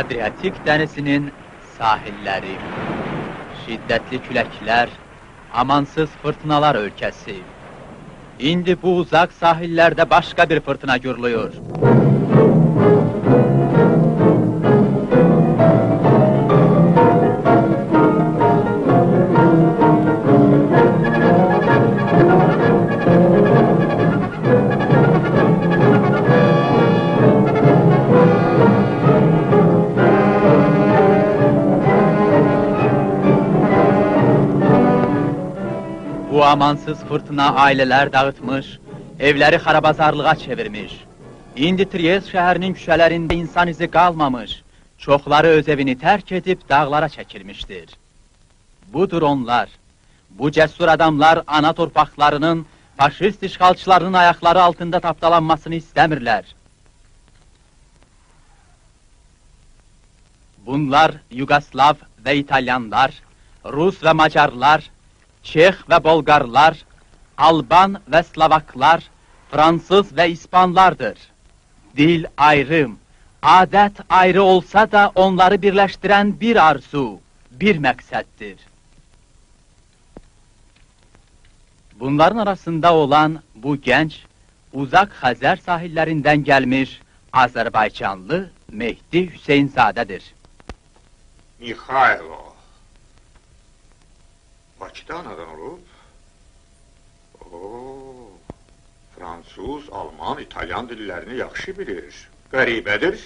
Adriatik dənizinin sahilləri, şiddətli küləklər, amansız fırtınalar ölkəsi. İndi bu uzaq sahillərdə başqa bir fırtına gürlüyor. Bu amansız fırtına ailələr dağıtmış, evləri xarabazarlığa çevirmiş. İndi Triest şəhərinin küçələrində insan izi qalmamış, çoxları öz evini tərk edib dağlara çəkilmişdir. Budur onlar, bu cəsur adamlar ana torpaqlarının faşist işğalçılarının ayaqları altında tapdalanmasını istəmirlər. Bunlar Yugoslav və İtalyanlar, Rus və Macarlar, Çex və Bolqarlar, Alban və Slovaklar, Fransız və İspanlardır. Dil ayrım, adət ayrı olsa da onları birləşdirən bir arzu, bir məqsəddir. Bunların arasında olan bu gənc, uzaq Xəzər sahillərindən gəlmiş Azərbaycanlı Mehdi Hüseynzadədir. Mikhailo. Bakıda anadan olub? Oo, Fransuz, Alman, İtalyan dillərini yaxşı bilir. Qəribədir.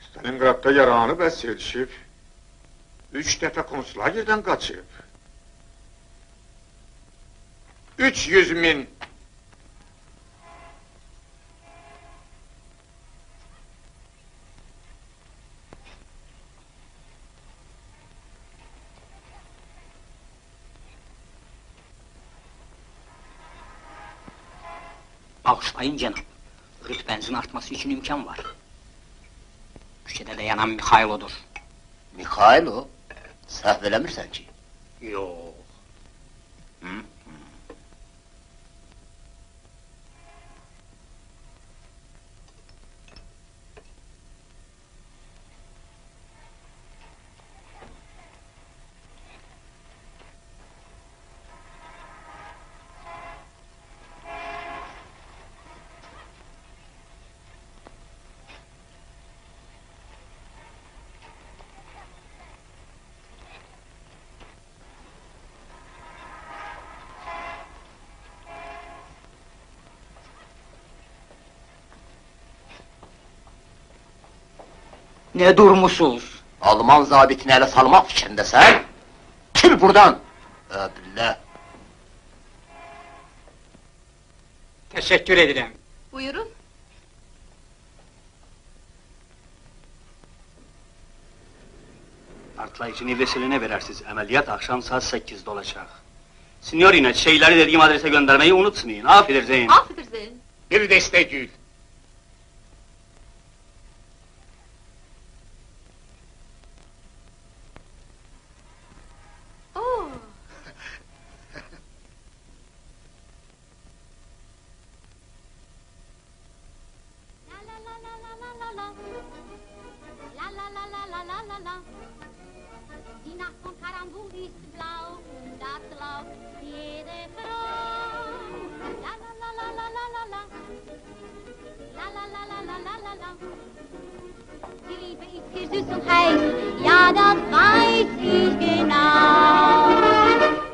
Stalingradda yaranıb əsir düşüb. 3 dəfə konslagerdən qaçıb. 300.000 Bağışlayın cənab, rütbənizin artması üçün imkan var. Küçədə də yanan Mikhailodur. Mikhailo? Səhv eləmirsən ki? Yox. Ne durmuşsunuz? Alman zabitini ələ salmaq fikrindəsən? Kil buradan! Billah! Teşekkür ederim. Buyurun. Partlayıcı nefesiline verersiz. Ameliyat akşam saat 8'de olacak. Signorina, şeyleri dediğim adrese göndermeyi unutmayın. Affedersin. Affedersin. Bir dəstə gül. Oo. La la la la la la la la. La la la la la la la la. Die Nacht von Karambour ist blau, das Laub jede Frau. La la la la la la la la. La la la la la la la la. Die Liebe ist hier süß und heiß, ja, das weiß ich genau.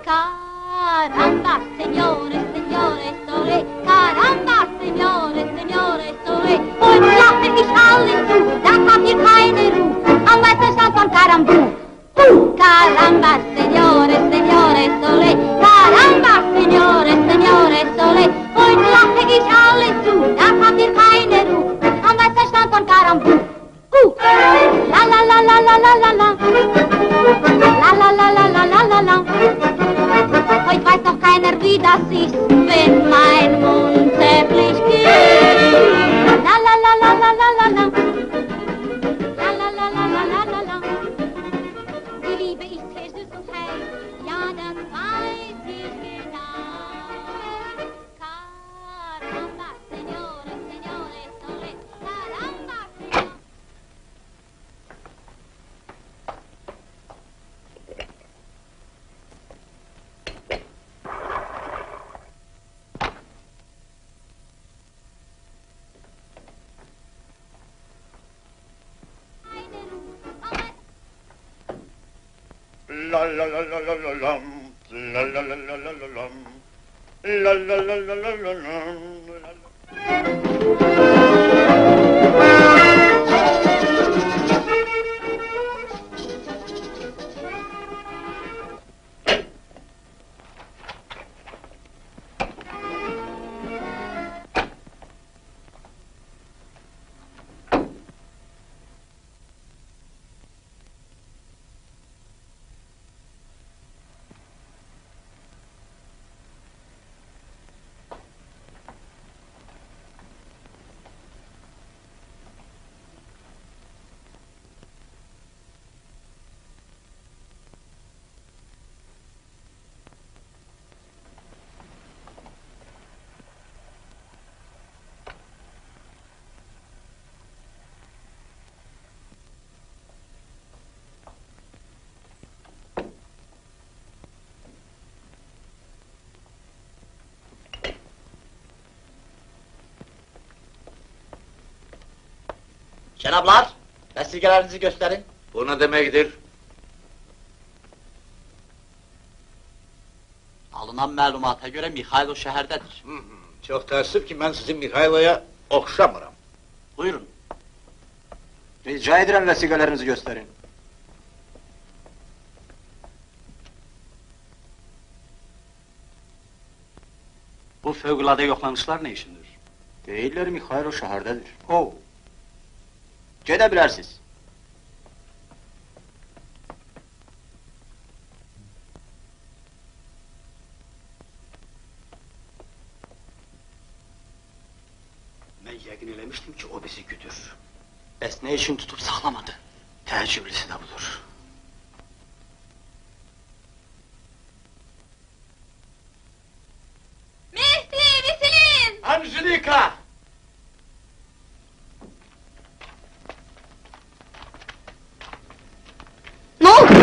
Caramba, Signore, Signore, Sole, Caramba, Signore, Signore, Sole. Und lache ich allen zu, da habt ihr keine Ruhe, am Meisterstand von Karambou. Caramba, Signore, Signore, Sole, Caramba, Signore, Signore, Sole. Und lache ich allen zu, da habt ihr keine Ruhe, am Meisterstand von Karambou. La la la la la la la la. La la la la la la la la. Heute weiß noch keiner, wie das ist, wenn mein Mund zärtlich geht. La la la la la la la la. La la la la la la la la. Die Liebe ist hier süß und heiß, ja, das weiß ich genau. Caramba, Signore, Signore, Sole, Caramba, Signore. Cenablar, vesikalarınızı gösterin. Bu ne demektir? Alınan məlumata görə Mikhailo şəhərdədir. Çox təəssüf ki, mən sizin Mikhailo'ya oxşamıram. Buyurun. Rica edirəm vesikalarınızı gösterin. Bu fövqəladə yoxlanışlar nə işindir? Deyirlər Mikhailo şəhərdədir. O. Gedə bilərsiniz. Mən yəqin eləmişdim ki, o bizi güdür. Bəs nə işin tutub saxlamadı? Təəccüblisi də budur. Mehdi, bisilin! Angelika! Ne oldu?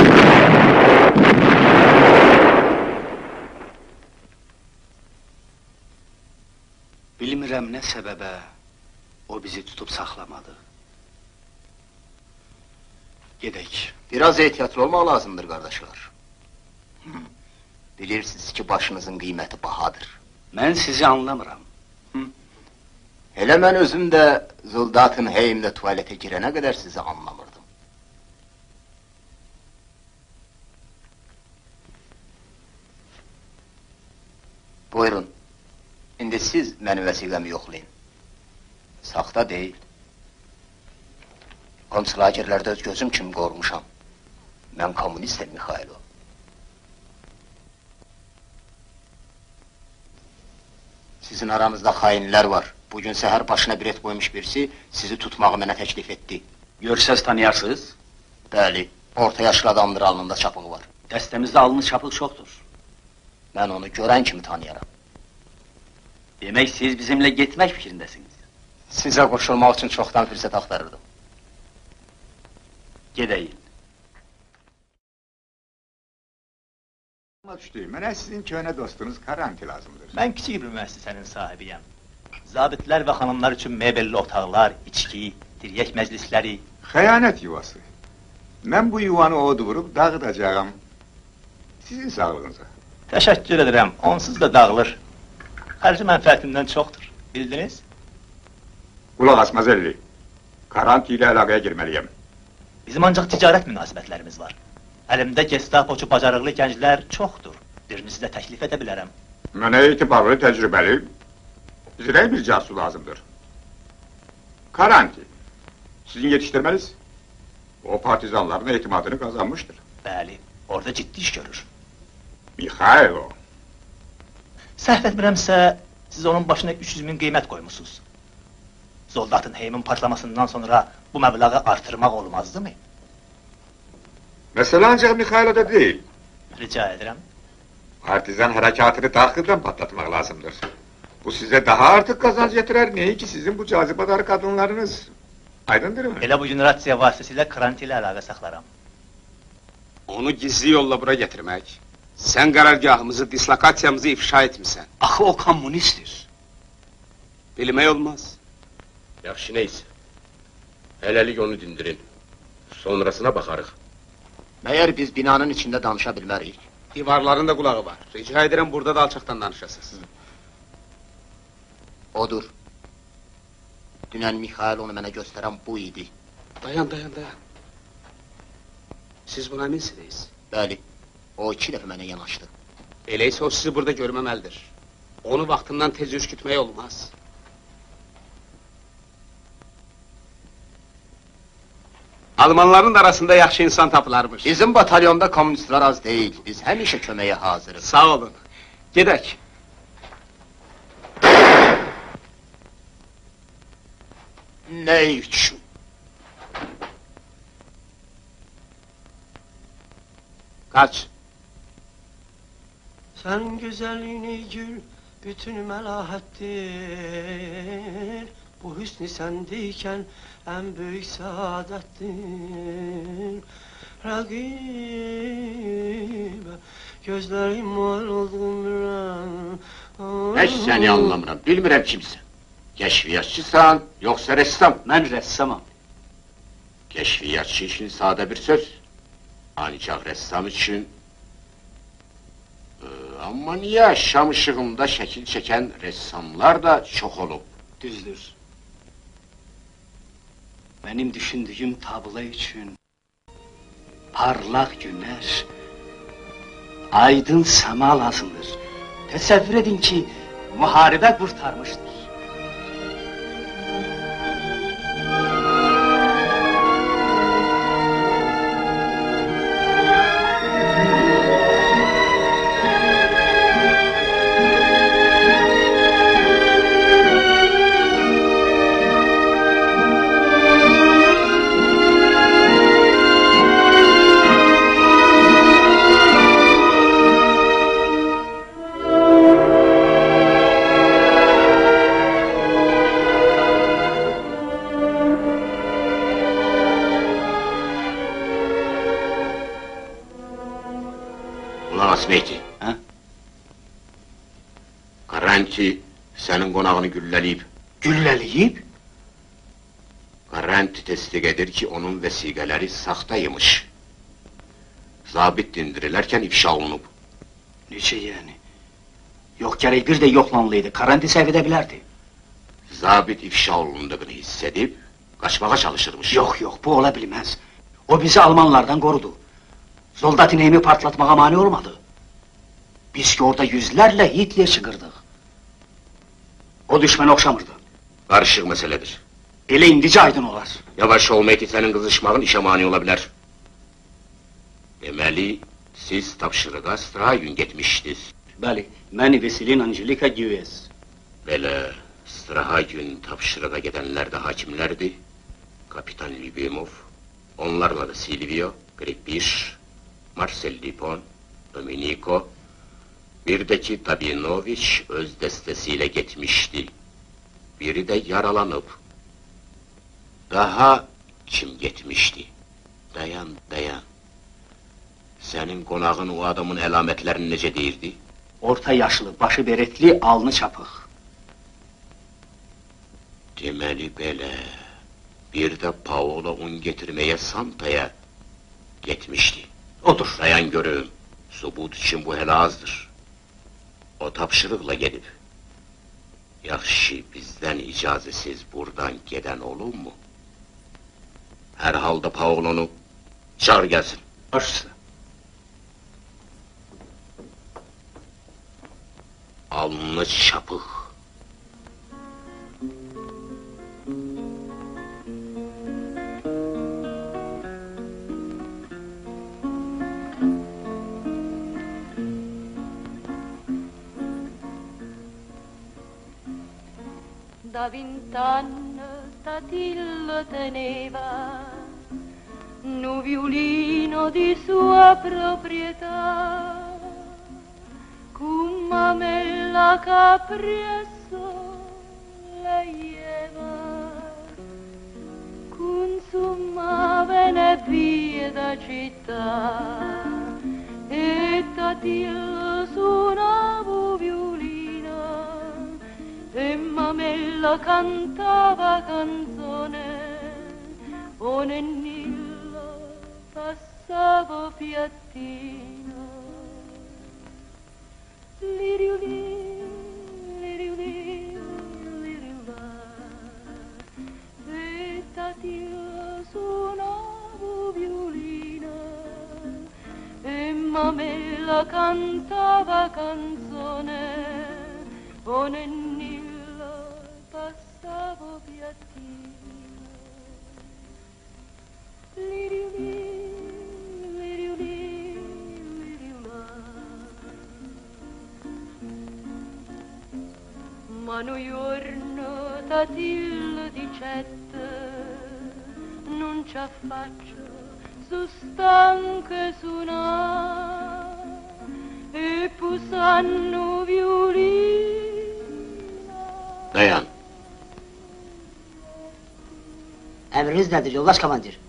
Bilmirəm nə səbəbə o bizi tutub saxlamadı. Gedək. Biraz ehtiyatlı olmaq lazımdır, qardaşlar. Bilirsiniz ki, başınızın qiyməti bahadır. Mən sizi anlamıram. Elə mən özüm də Zoldatın heyimdə tualetə girənə qədər sizi anlamırdım. Buyurun. İndi siz mənim vəsiqəmi yoxlayın. Saxta deyil. Konslagerlərdə öz gözüm kimi qormuşam. Mən kommunistim, Mikhailo. Sizin aranızda xainlər var. Bugün səhər başına bir et qoymuş birisi sizi tutmağı mənə təklif etdi. Görsəz tanıyarsınız? Bəli, orta yaşlı adamdır, alnında çapığı var. Dəstəmizdə alnı çapıq çoxdur. Mən onu görən kimi tanıyaram. Demək siz bizimlə getmək fikrindəsiniz. Sizə qoşulmaq üçün çoxdan fürsət axtarırdım. Gedəyin. Mənə sizin köhnə dostunuz Karanti lazımdır. Mən kiçik bir müəssisənin sahibiyəm. Zabitlər və xanımlar üçün mebelli otaqlar, içki, diryək məclisləri. Xəyanət yuvası. Mən bu yuvanı od vurub dağıdacağım. Sizin sağlığınıza. Təşəkkür edirəm, onsuz da dağılır. Xərci mənfəətindən çoxdur, bildiniz? Qulaq asmaz elli. Karanti ilə əlaqəyə girməliyəm. Bizim ancaq ticarət münasibətlərimiz var. Əlimdə gestapoçu bacarıqlı gənclər çoxdur. Birinizi də təklif edə bilərəm. Mənə etibarlı, təcrübəli, zirək bir casus lazımdır. Karanti, sizin yetişdirməniz, o partizanların etimadını qazanmışdır. Bəli, orada ciddi iş görür. Mikhailo. Səhv etmirəmsə, siz onun başına 300 min qiymət qoymusunuz. Zoldatın heyimin partlamasından sonra bu məbləği artırmaq olmazdımı? Məsələ ancaq Mikhailo'da deyil. Rica edirəm. Partizan hərəkatını daxildən patlatmaq lazımdır. Bu sizə daha artıq qazanc gətirər, nəyi ki sizin bu cazibədar qadınlarınız. Aydındırmı? Elə bu gün rasiya vasitəsilə Karanti ilə əlaqə saxlaram. Onu gizli yolla bura getirmək. Sən qərargahımızı, dislokasiyamızı ifşa etmisən. Axı o kommunistdir. Bilmək olmaz. Yaxşı neysə. Hələlik onu dindirin. Sonrasına baxarıq. Məyər biz binanın içində danışa bilmərik? Divarların da qulağı var. Rica edirəm burada da alçaqdan danışasınız. Odur. Dünən Mixail onu mənə göstərən bu idi. Dayan. Siz buna eminsiniz? Bəli, o 2 dəfə mənə yanaşdı. Eləysə o sizi burada görməməlidir. Onu vaxtından tez ürkütmək olmaz. Almanların da arasında yaxşı insan tapılarmış. Bizim batalyonda komünistlər az deyil. Biz həmişə köməyə hazırıq. Sağ olun. Gedək. Ne üçün? Kaç. Sen güzelliğini gül, bütün melahattir. Bu hüsnü sendeyken en büyük saadettir. Rakibe, gözlerim mal oldum Heç səni anlamıram, bilmirəm kimsən. Kəşfiyyatçısan, yoxsa rəssam? Mən rəssamam. Kəşfiyyatçı üçün sadə bir söz. Ancaq rəssam üçün... Amma niyə şam ışığında şəkil çəkən rəssamlar da çox olub? Düzdür. Benim düşündüğüm tablo için parlak günler, aydın sema lazımdır. Təsəvvür edin ki, muharebe kurtarmıştır. Qarranti sənin qonağını gülləliyib. Gülləliyib? Qarranti təsdiq edir ki, onun vəsiqələri saxtaymış. Zabit dindirilərkən ifşa olunub. Necə yəni? Yox, gərək bir də yoxlanlıydı. Qarranti səhv edə bilərdi. Zabit ifşa olunduğunu hiss edib, qaçmağa çalışırmış. Yox, bu ola bilməz. O bizi Almanlardan qorudu. Zoldatineyimi partlatmağa mani olmadı. Biz ki orada yüzlərlə Hitler çıqırdıq. O düşmənə oxşamırdı. Qarışıq məsələdir. Elə indicə aydın olar. Yavaş olmayı ki, sənin qızışmağın işə mani ola bilər. Deməli, siz tapşırığa Strahagün getmişdiniz. Bəli, mən Veselin Angelika Güvez. Belə, Strahagün tapşırığa gedənlər də hakimlərdir. Kapitan Lyubimov, onlarla da Silvio, Gripiş, Marcel Lipon, Dominiko, bir də ki, Dabinoviç öz dəstəsiyle getmişdi. Biri də yaralanıb. Daha kim getmişdi? Dayan. Sənin qonağın o adamın əlamətlərini necə deyirdi? Orta yaşlı, başı beretli, alnı çapıq. Deməli belə, bir də Paola un getirməyə Santaya getmişdi. Odur. Dayan görüm, subut için bu hələ azdır. O tapşırıqla gedib. Yaxşı, bizdən icazəsiz buradan gedən olur mu? Hər halda Paolonu çağır gəlsin. Başısı. Alnı çapıq. Da 20 anni Tatillo teneva un violino di sua proprietà, con mamella caprioso leieva, consumava ne vie da città, e Tatillo suonava violino, e mamella cantava canzone, o nennillo passava passavo piattino. Liriuli, liriuli, liriula, e tatio suonavo violina, e mamma cantava canzone, o nennilla passavo piattino. Liriuli, liriuli, liriula. Ma un giorno tatil dicette, non ci affaccio, su stanche suona, e pusanno violina. Dayan. Emriniz nedir yoldaş komandir?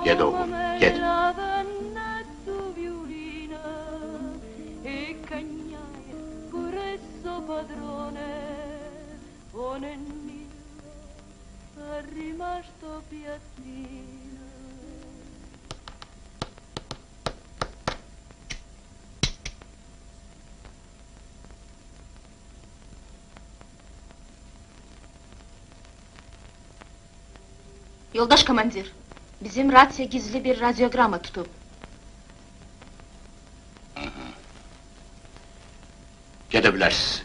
Gel oğlum, gel. Yoldaş komandir, bizim rasya gizli bir radyogramma tutup. Gidebiliriz.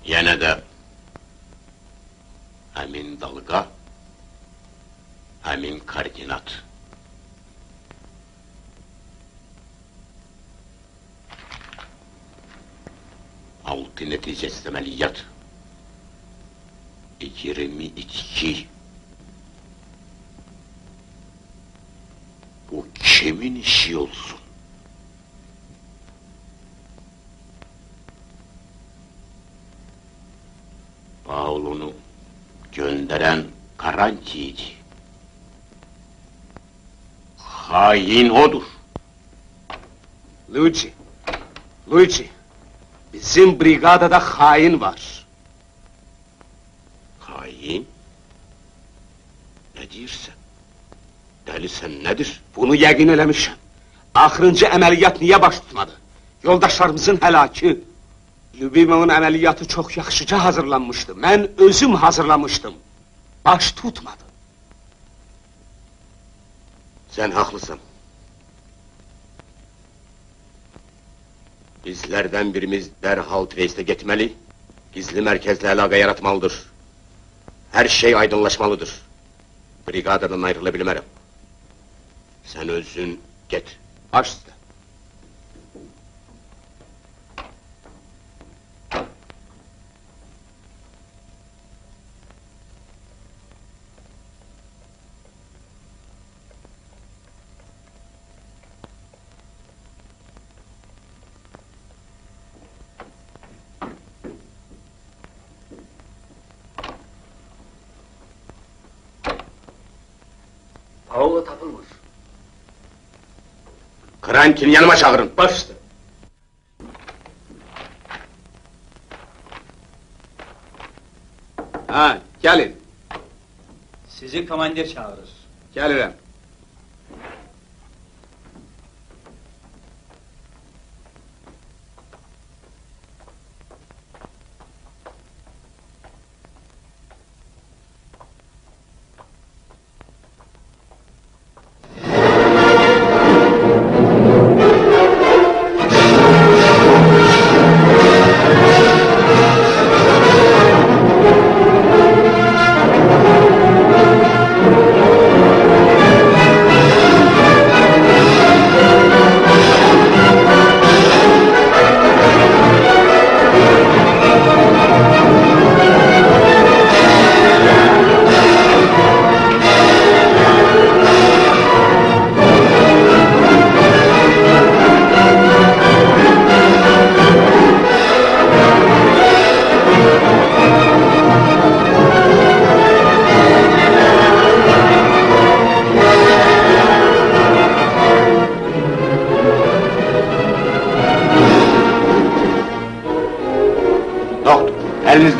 Yine de həmin dalga, həmin koordinat. Altı neticesi əməliyyat. 22. Bu kimin işi olsun? Paul'unu gönderen Karanti'ydi. Hain odur. Luigi, bizim brigadada hain var. Hain? Ne diyorsun? Deli sen nedir? Bunu yəqin eləmişəm. Axırıncı əməliyyat niyə baş tutmadı? Yoldaşlarımızın həlakı. Lyubimovun əməliyyatı çox yaxşıca hazırlanmışdı. Mən özüm hazırlamışdım. Baş tutmadı. Sen haklısın. Bizlerden birimiz derhal Treis'te gitmeli, gizli merkezle alaka yaratmalıdır. Her şey aydınlaşmalıdır. Brigadadan ayrılabilmem. Sen özün git. Baş üstə. Paolo tapılmış. Krantin'i yanıma çağırın. Baş üstə. Ha, gelin. Sizi komandir çağırır. Gəlirəm.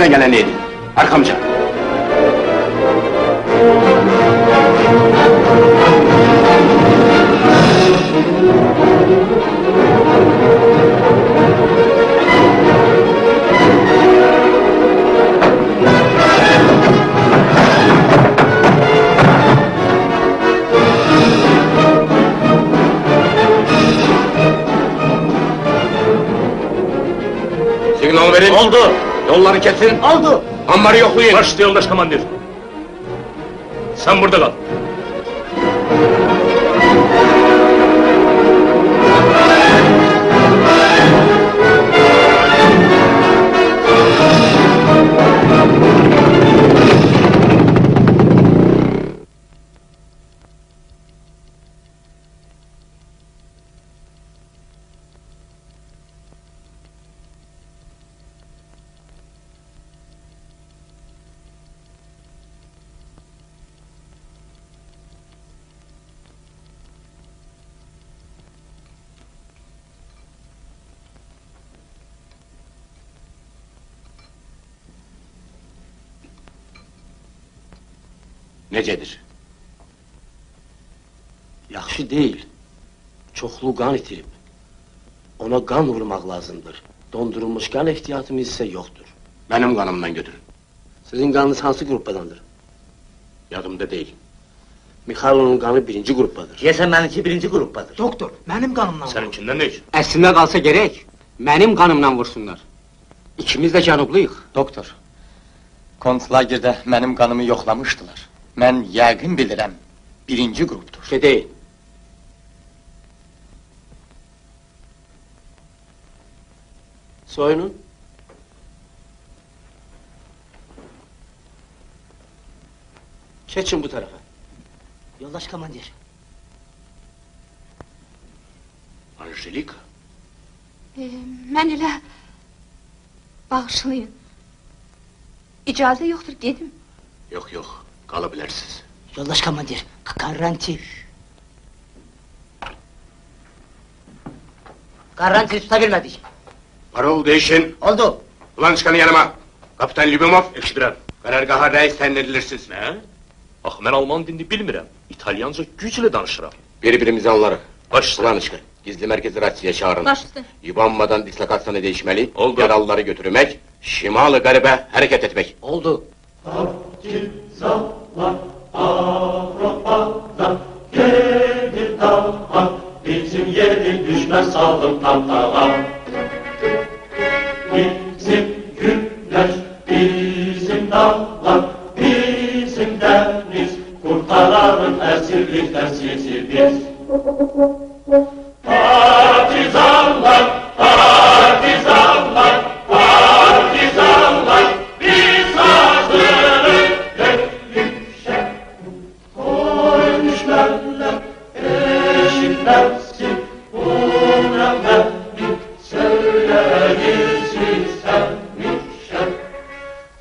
Elinizden geleni edin. Arkamca. Signal verin. Oldu. Yolları kesin. Oldu. Ambarı yoklayın. Başüstü yoldaş komandir. Sen burada kal. Necedir? Yaxşı değil. Çoxlu qan itirib. Ona qan vurmaq lazımdır. Dondurulmuş qan ehtiyatımız ise yoktur. Benim kanımdan götürün. Sizin qanınız hansı qruppadandır? Yadımda değil. Mikhailo'nun qanı birinci qruppadır. Deyəsən mənimki birinci qruppadır. Doktor, benim kanımdan seninkinden ne için? Əslində qalsa gerek, benim kanımdan vursunlar. İkimiz de canubluyuq. Doktor, konslagerdə mənim qanımı yoxlamışdılar. Mən yəqin bilirəm, birinci qrupdur. Gedəyin. Soyunun. Keçin bu tarafa. Yoldaş komandir. Anjelika. Mən elə... Bağışlayın. İcazə yoxdur, gedim. Yok yok, kalabilirsiniz. Yoldaş komandir. Garanti. Garanti tutabilmədik. Parol değişin. Oldu. Ulan çıkanı yanıma. Kapitan Lyubimov. Eşidirəm. Karargaha reis təyin edilirsiniz. Ne? Ah, mən Alman dilini bilmirəm. İtalyanca güclə danışıram. Birbirimizi anlarıq. Baş Ulan çıkın. Gizli merkezi Rasya'ya çağırın. Baş üstə. Yubanmadan dislokasyonu değişmeli. Oldu. Yaralıları götürmek, şimalı garibe hareket etmek. Oldu. Partizanlar Avrupa'dan gelir daha, bizim yeri düşmez saldım tahtağa. Bizim güneş, bizim dağlar, bizim deniz, kurtararım esirlikten sizi biz. Partizanlar, partizanlar, partizanlar, biz hazırız dövüşe. Koy düşmanlar eşitlensin, buna beni söyleyirsin sen müşer.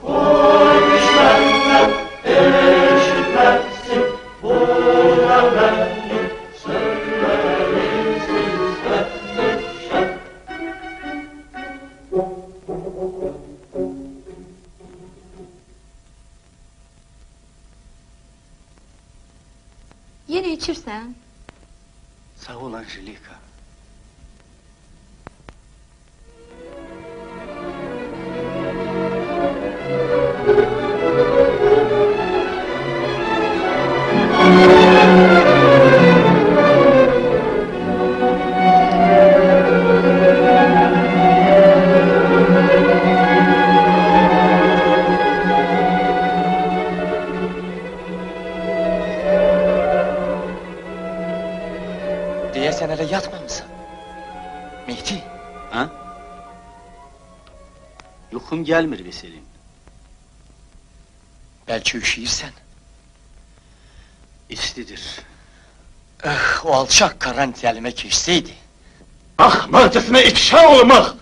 Koy düşmanlar eşitlensin, buna beni söyleyirsin sen müşer. Yenə içirsən? Sağ ol Anjelika. Deyəsən elə yatmamısan. Mehdi, Ha? Yuxum gelmir Veselin. bəlkə üşüyürsən. İstidir. O alçaq Karanti əlimə keçsəydi. Ahmaqcasına ifşa olmaq!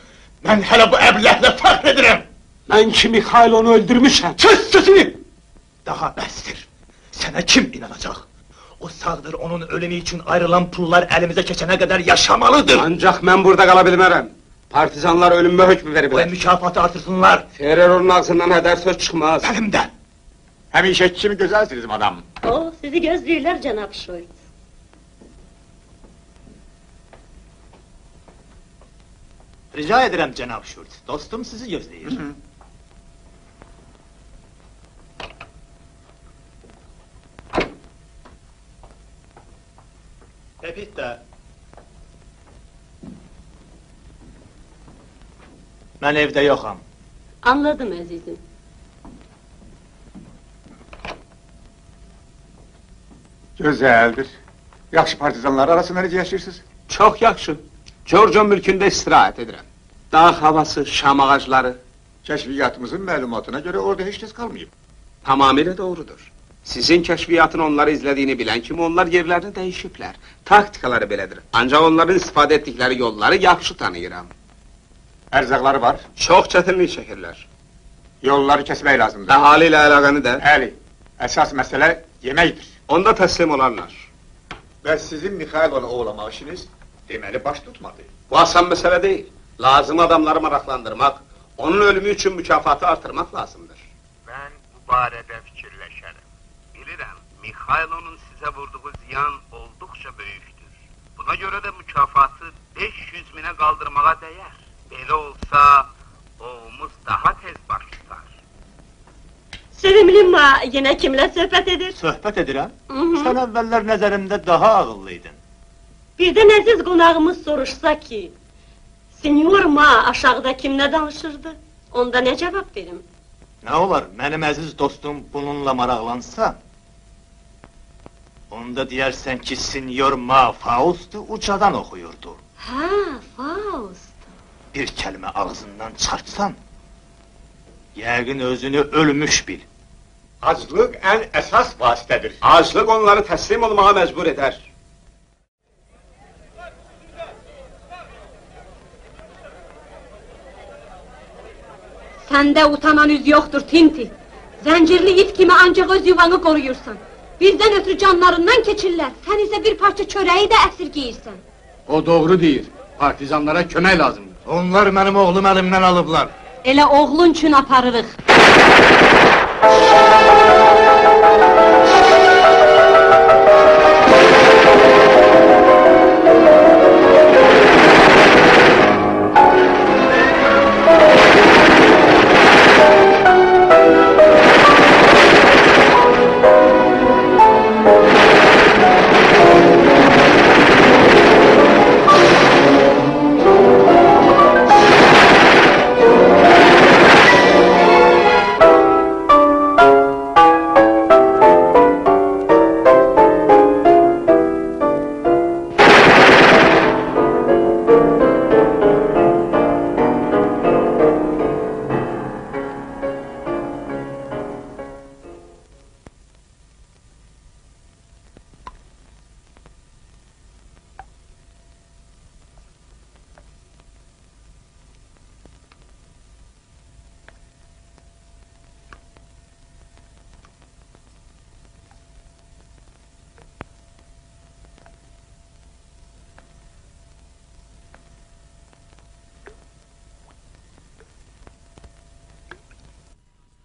Mən hələ bu əbləhlə fəxr edirəm! Ben ki Mikhailonu öldürmüşəm. Kes sesini! Daha bəsdir. Sənə kim inanacaq? O sağdır, onun ölümü için ayrılan pullar elimize geçene kadar yaşamalıdır. Ancak ben burada kalabilmərəm. Partizanlar ölümme hükmü veriblər. Qoy mükafatı artırsınlar. Terörün ağzından hədər söz çıxmaz. Əlimdən. Həmişə kimi gözəlsiniz, madam. O, sizi gözləyirlər, cənab Şoyt. Rica edirəm, cənab Şoyt. Dostum sizi gözləyir. Pepita. Mən evdə yoxam. Anladım, əzizim. Gözəldir. Yaxşı partizanlar arasında necə yaşayırsınız? Çox yaxşı. Georgian mülkündə istirahət edirəm. Dağ havası, şam ağacları. Kəşfiyyatımızın məlumatına görə orada heç kəs qalmayıb. Tamamilə doğrudur. Sizin kəşfiyyatın onları izlədiyini bilən kimi onlar yerlərini dəyişiblər. Taktikaları belədir. Ancaq onların istifadə etdikləri yolları yaxşı tanıyıram. Ərzaqları var. Çox çətinlik çəkirlər. Yolları kəsmək lazımdır. Əhali ilə əlaqəni də. Bəli. Əsas məsələ yeməkdir. Onda təslim olarlar. Bəs sizin Mixailonu oğlamaq işiniz deməli baş tutmadı. Bu asan məsələ deyil. Lazım adamları maraqlandırmaq, onun ölümü üçün mükafatı artırmaq lazımdır. Mən bu barədə fikirləşərəm. Bilirəm, Mixailonun sizə vurduğu ziyan olduqca böyükdür. Buna görə də mükafatı 500 minə qaldırmağa dəyər. Belə olsa, oğumuz daha tez baş tutar. Sevimli ma, yenə kimlə söhbət edir? Söhbət edirəm. Sən əvvəllər nəzərimdə daha ağıllıydın. Birdən əziz qonağımız soruşsa ki, Senyor ma aşağıda kimlə danışırdı? Onda nə cavab verim? Nə olar, mənim əziz dostum bununla maraqlansa, onda deyərsən ki, Senyor ma Faust'u ucadan oxuyurdu. Hə, Faust. Bir kəlmə ağzından çıxartsan, yəqin özünü ölmüş bil. Aclıq ən əsas vasitədir. Aclıq onları təslim olmağa məcbur edər. Səndə utanan üz yoxdur, Tinti. Zəncirli it kimi ancaq öz yuvanı qoruyursan. Bizdən ötürü canlarından keçirlər. Sən isə bir parça çörəyi də əsirgəyirsən. O doğru deyir. Partizanlara kömək lazımdır. Onlar mənim oğlum əlimdən alıblar. Elə oğlun üçün aparırıq.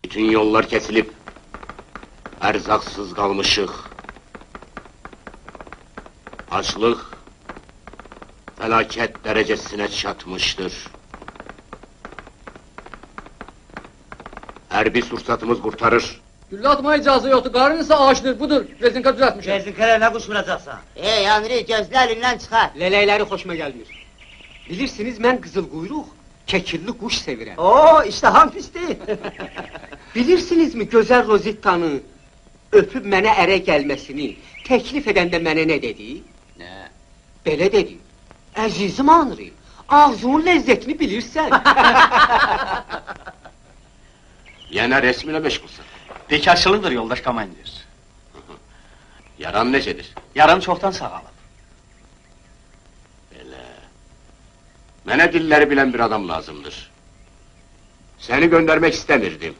Bütün yollar kesilip, erzaksız kalmışık. Açlık, felaket derecesine çatmıştır. Her bir sursatımız kurtarır. Güllə atma icazı yoxdur, qarın isə ağaçdır, budur. Rezinka düzəltmişəm. Rezinkələ nə quş vuracaqsan? Ey, Henri, gözlə əlindən çıxar. Lələkləri xoşuma gəlmir. Bilirsiniz, mən qızıl quyruq, kəkilli quş sevirəm. Oo, iştaham pisdir. Bilirsinizmi gözəl Rozittanı öpüb mənə ərə gəlməsini təklif edəndə mənə nə dedi? Nə? Belə dedi. Əzizim Henri, ağzının ləzzətini bilirsən. Yine resmine meşgulsun. Bekarsılıqdır yoldaş komandir. Yaran necedir? Yaram çoxdan sağalıb. Belə. Mənə dilləri bilən bir adam lazımdır. Seni göndermek istemirdim.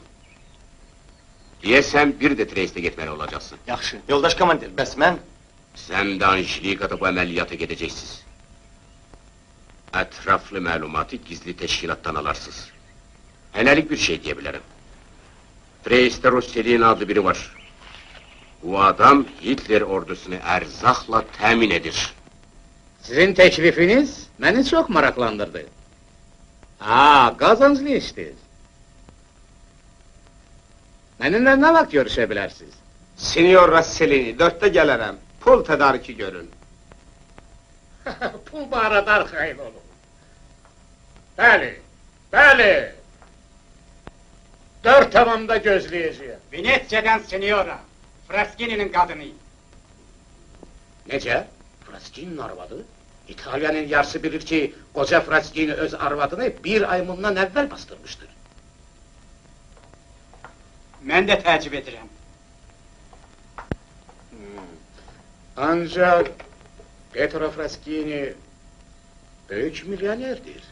Diyesem bir de Treis'te gitmeli olacaksın. Yaxşı, yoldaş komandir, bəs mən? Sen de Anjeliqa'da bu əməliyyata gedeceksiniz. Ətraflı məlumatı gizli təşkilatdan alarsınız. Hələlik bir şey deyə bilərəm. Treyster Rosselin adlı biri var. Bu adam Hitler ordusunu ərzaqla təmin edir. Sizin təklifiniz məni çox maraqlandırdı. Qazanclı işdir. Mənimlə nə vaxt görüşə bilərsiniz? Senyor Rosselini, 4'te gələrəm. Pul tədariki görün. Pul baradar xeyl olur. Bəli. 4 tamamda gözləyəcəyəm. Venetsiya'dan Signora, Fraskini'nin kadını. Necə? Fraskinin arvadı? İtalyanın yarısı bilir ki, qoca Fraskini öz arvadını bir ay bundan əvvəl bastırmışdır. Mən də təəccüb edirəm. Ancaq Pietro Fraskini böyük milyonerdir.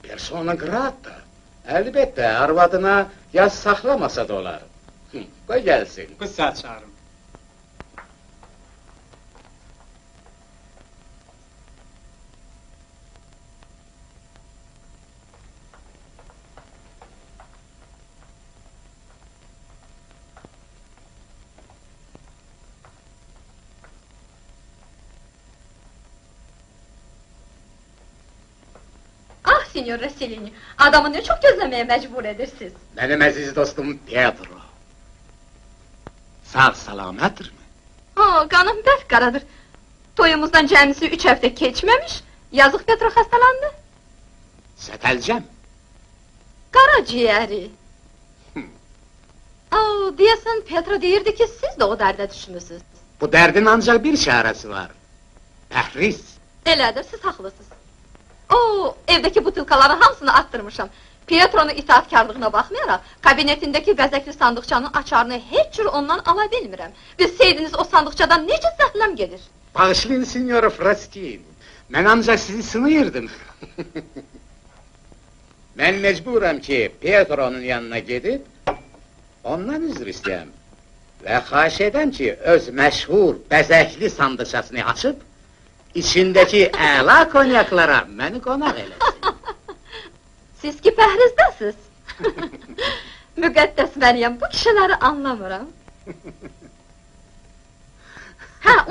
Persona grata. Əlbəttə, arvadına yaz saxlamasa da olar. Qoy gəlsin. Bu saat çağırım. Senyor Rosselini, adamı ne çok gözlemeye mecbur edirsiniz. Benim aziz dostum Pietro. Sağ salamettir mi? Kanım bərk qaradır. Toyumuzdan cəmisi 3 həftə keçməmiş, yazıq Petro xəstəlandı. Sətəlcəm. Qaraciyəri. Deyəsən Petro deyirdi ki, siz də o dərdə düşmüsünüz. Bu dərdin ancaq bir çarəsi var. Təhris. Elədir, siz haqlısınız. Evdeki butulkaların hamısını attırmışam. Pietro'nun itaatkarlığına baxmayaraq, kabinetindeki qəzəkli sandıqçanın açarını heç cür ondan ala bilmirəm. Bilseydiniz o sandıqçadan necə zəhləm gedir? Bağışlayın, Signora Fraskin. Mən ancaq sizi sınıyırdım. Mən mecburam ki, Pietro'nun yanına gedib, ondan üzr istəyəm. Və xahiş edəm ki, öz məşhur, bəzəkli sandıqçasını açıb, İçindeki əla konyaklara məni qonaq eləsin. Siz ki pəhrizdəsiz. Müqəddəs Məryəm, bu kişiləri anlamıram.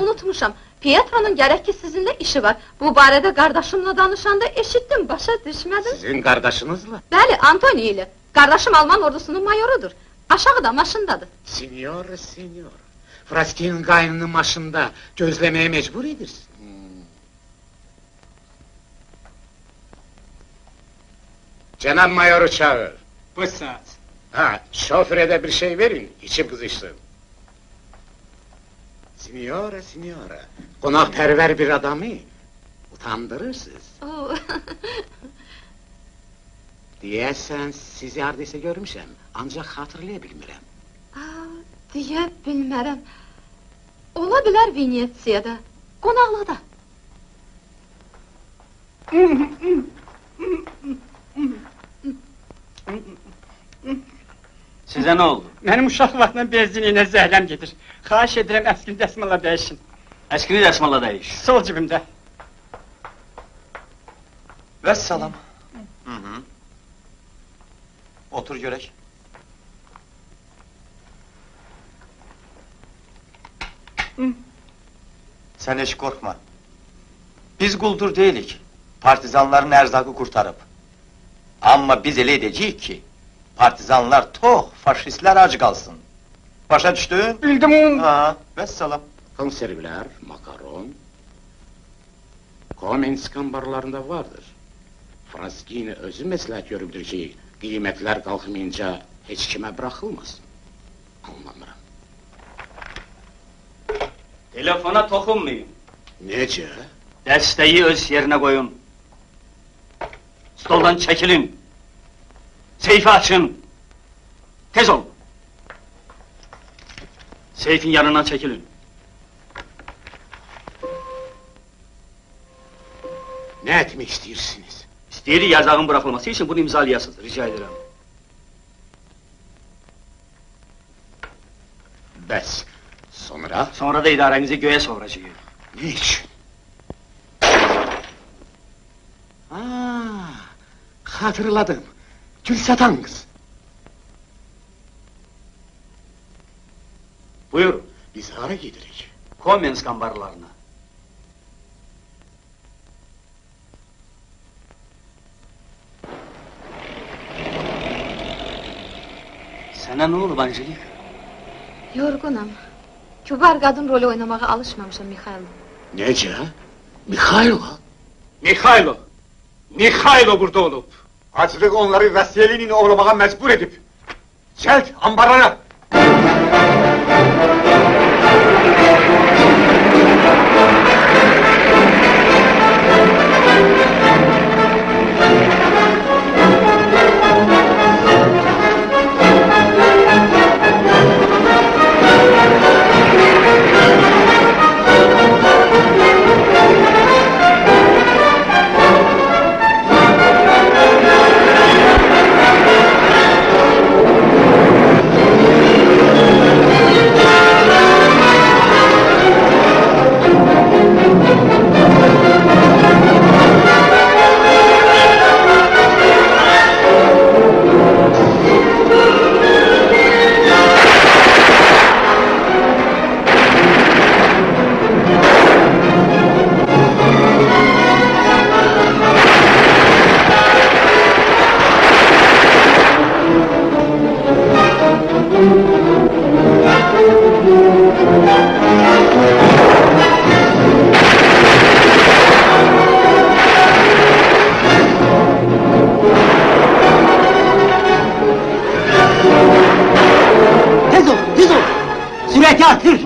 Unutmuşam. Pietro'nun gərək ki sizinlə işi var. Bu barədə qardaşımla danışanda eşitdim, başa düşmədim. Sizin qardaşınızla? Bəli, Antoni ilə. Qardaşım Alman ordusunun mayorudur. Aşağıda, maşındadır. Signor. Fraskinin qaynının maşında gözləməyə mecbur edirsin. Cenab mayoru çağır. Bu saat. Şoföre de bir şey verin, içim kızışsın. Signora, konakperver bir adamı utandırırsınız. Deyəsən, sizi hardaysa görmüşəm, ancaq xatırlaya bilmirəm. Deyə bilmərəm. Ola bilər Venetsiyada, qonaqlıqda. Sizə nə oldu? Mənim uşaq vaxtla benziniyinə zəhləm gedir. Xahiş edirəm əskini dəsmalla dəyişin. Əskini dəsmalla dəyiş. Sol cibimdə. Vəssalam. Otur görək. Sən heç qorxma. Biz quldur deyilik. Partizanların ərzaqı qurtarıb. Amma biz elə edəcəyik ki, partizanlar tox, faşistlər ac qalsın. Başa düşdün? Bildim onu. Vəssalam. Konservlər, makaron, Komensk ambarlarında vardır. Fraskini özü məsləhət görübdür ki, qiymətlər qalxmayınca heç kimə bıraxılmasın. Anlamıram. Telefona toxunmayın. Necə? Dəstəyi öz yerinə qoyun. Stoldan çəkilin. Seyfi açın. Tez ol. Seyfin yanından çəkilin. Nə etmək istəyirsiniz? İstəyirik yazağın bırakılması için bunu imzalayasınız. Rica ederim. Bəs, sonra? Sonra da idarənizi göğe soracağıq. Niçin? Hatırladım. Gül satan kız. Buyurun. Biz hara gidirik? Komens ambarlarına. Sana ne olub Angelika? Yorgunam. Kübar qadın rolü oynamağa alışmamışam Mikhail. Nece? Mikhailo? Mikhailo! Mikhailo burada olub. Acılıq onları Vasilini oğlamağa məcbur edib. Cəld, ambarlara!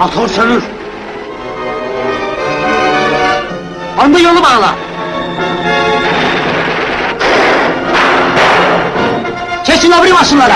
Motor sönür. Banda yolu bağla. Kesin öbür maşınlara.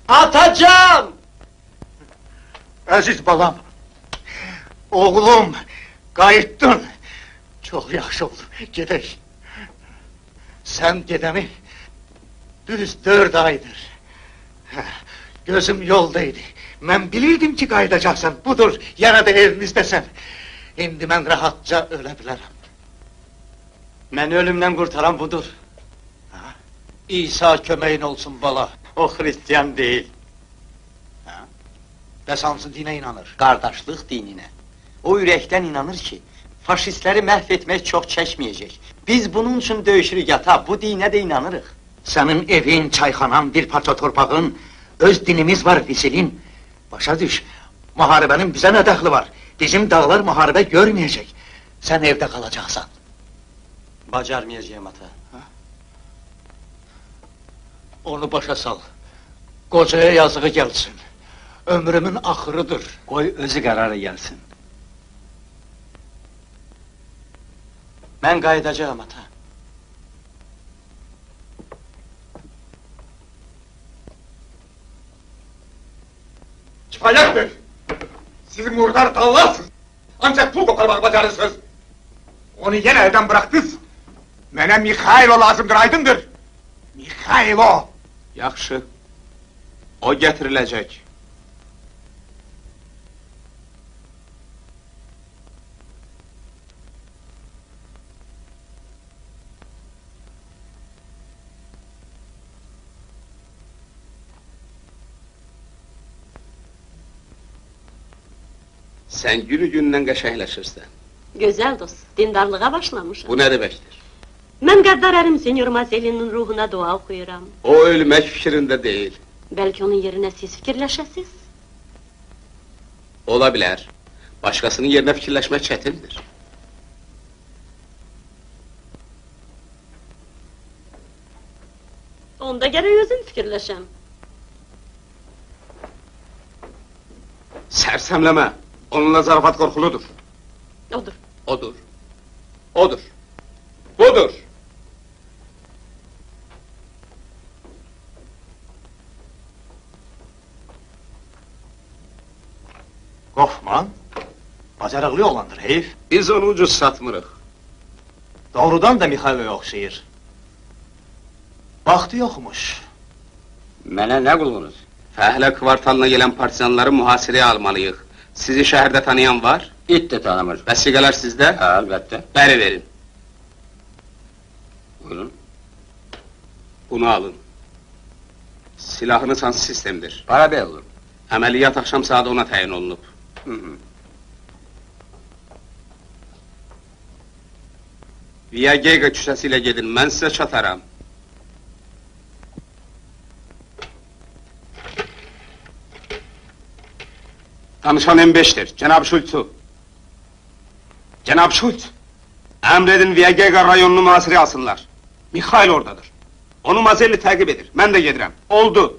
Atacağım! Aziz balam, oğlum, qayıtdın. Çok yaxşı oldu, gedək. Sen dedemi düz 4 aydır. Gözüm yoldaydı. Ben bilirdim ki qayıdacaqsan, budur, yana da evimizdəsən. İndi mən rahatca ölə bilərəm. Məni ölümdən qurtaran budur. İsa köməyin olsun bala. O Hristiyan değil. Bəs hansı dinə inanır? Qardaşlıq dininə. O ürəkdən inanır ki, faşistləri məhv etmək çox çəkməyəcək. Biz bunun üçün döyüşürük yata, bu dinə də inanırıq. Sənin evin, çayxanan, bir parça torpağın, öz dinimiz var Visilin. Başa düş, müharibənin bizə nə dəxli var? Bizim dağlar müharibə görməyəcək. Sən evdə qalacaqsan. Bacarmayacağım ata. Onu başa sal. Qocaya yazığı gəlsin. Ömrümün axırıdır. Qoy özü qərara gəlsin. Mən qayıdacağım ata. Kifayətdir! Siz murdar dallarsınız. Ancak pul koparmak bacarırsınız. Onu yine elden bıraktınız. Mənə Mikhailo lazımdır, aydındır. Mikhailo! Yaxşı. O gətiriləcək. Sen günü gündən qəşəngləşirsən. Gözəl dost, dindarlığa başlamışam. Bu nə deməkdir? Mən qəddar ərim senyor Mazelinin ruhuna dua oxuyuram. O ölmək fikrində deyil. Bəlkə onun yerinə siz fikirləşəsiz? Ola bilər. Başqasının yerinə fikirləşmək çətindir. Onda gərək özüm fikirləşəm. Sərsəmləmə. Onunla zarafat qorxuludur. Odur. Odur. Odur. Budur. Qorxma. Bacarıqlı oğlandır, heyf. Biz onu ucuz satmırıq. Doğrudan da Mixaylo'ya oxşayır. Vaxtı yoxmuş. Mənə nə qulğunuz? Fəhlə kvartalına gələn partizanları mühasirəyə almalıyıq. Sizi şəhərdə tanıyan var? İt də tanımır. Vəsiqələr sizdə? Hə, əlbəttə. Bəri verin. Buyurun. Bunu alın. Silahınız hansı sistemdir? Parabel olur. Əməliyyat axşam saat 10-a təyin olunub. Viagega küçəsi ilə gedin, mən sizə çataram. Danışan M5'tir, Cənab Şultsu. Cənab Şults, əmr edin Viagega rayonunu mühasirəyə alsınlar. Mikhail oradadır. Onu Mazelli təqib edir, mən də gedirəm. Oldu.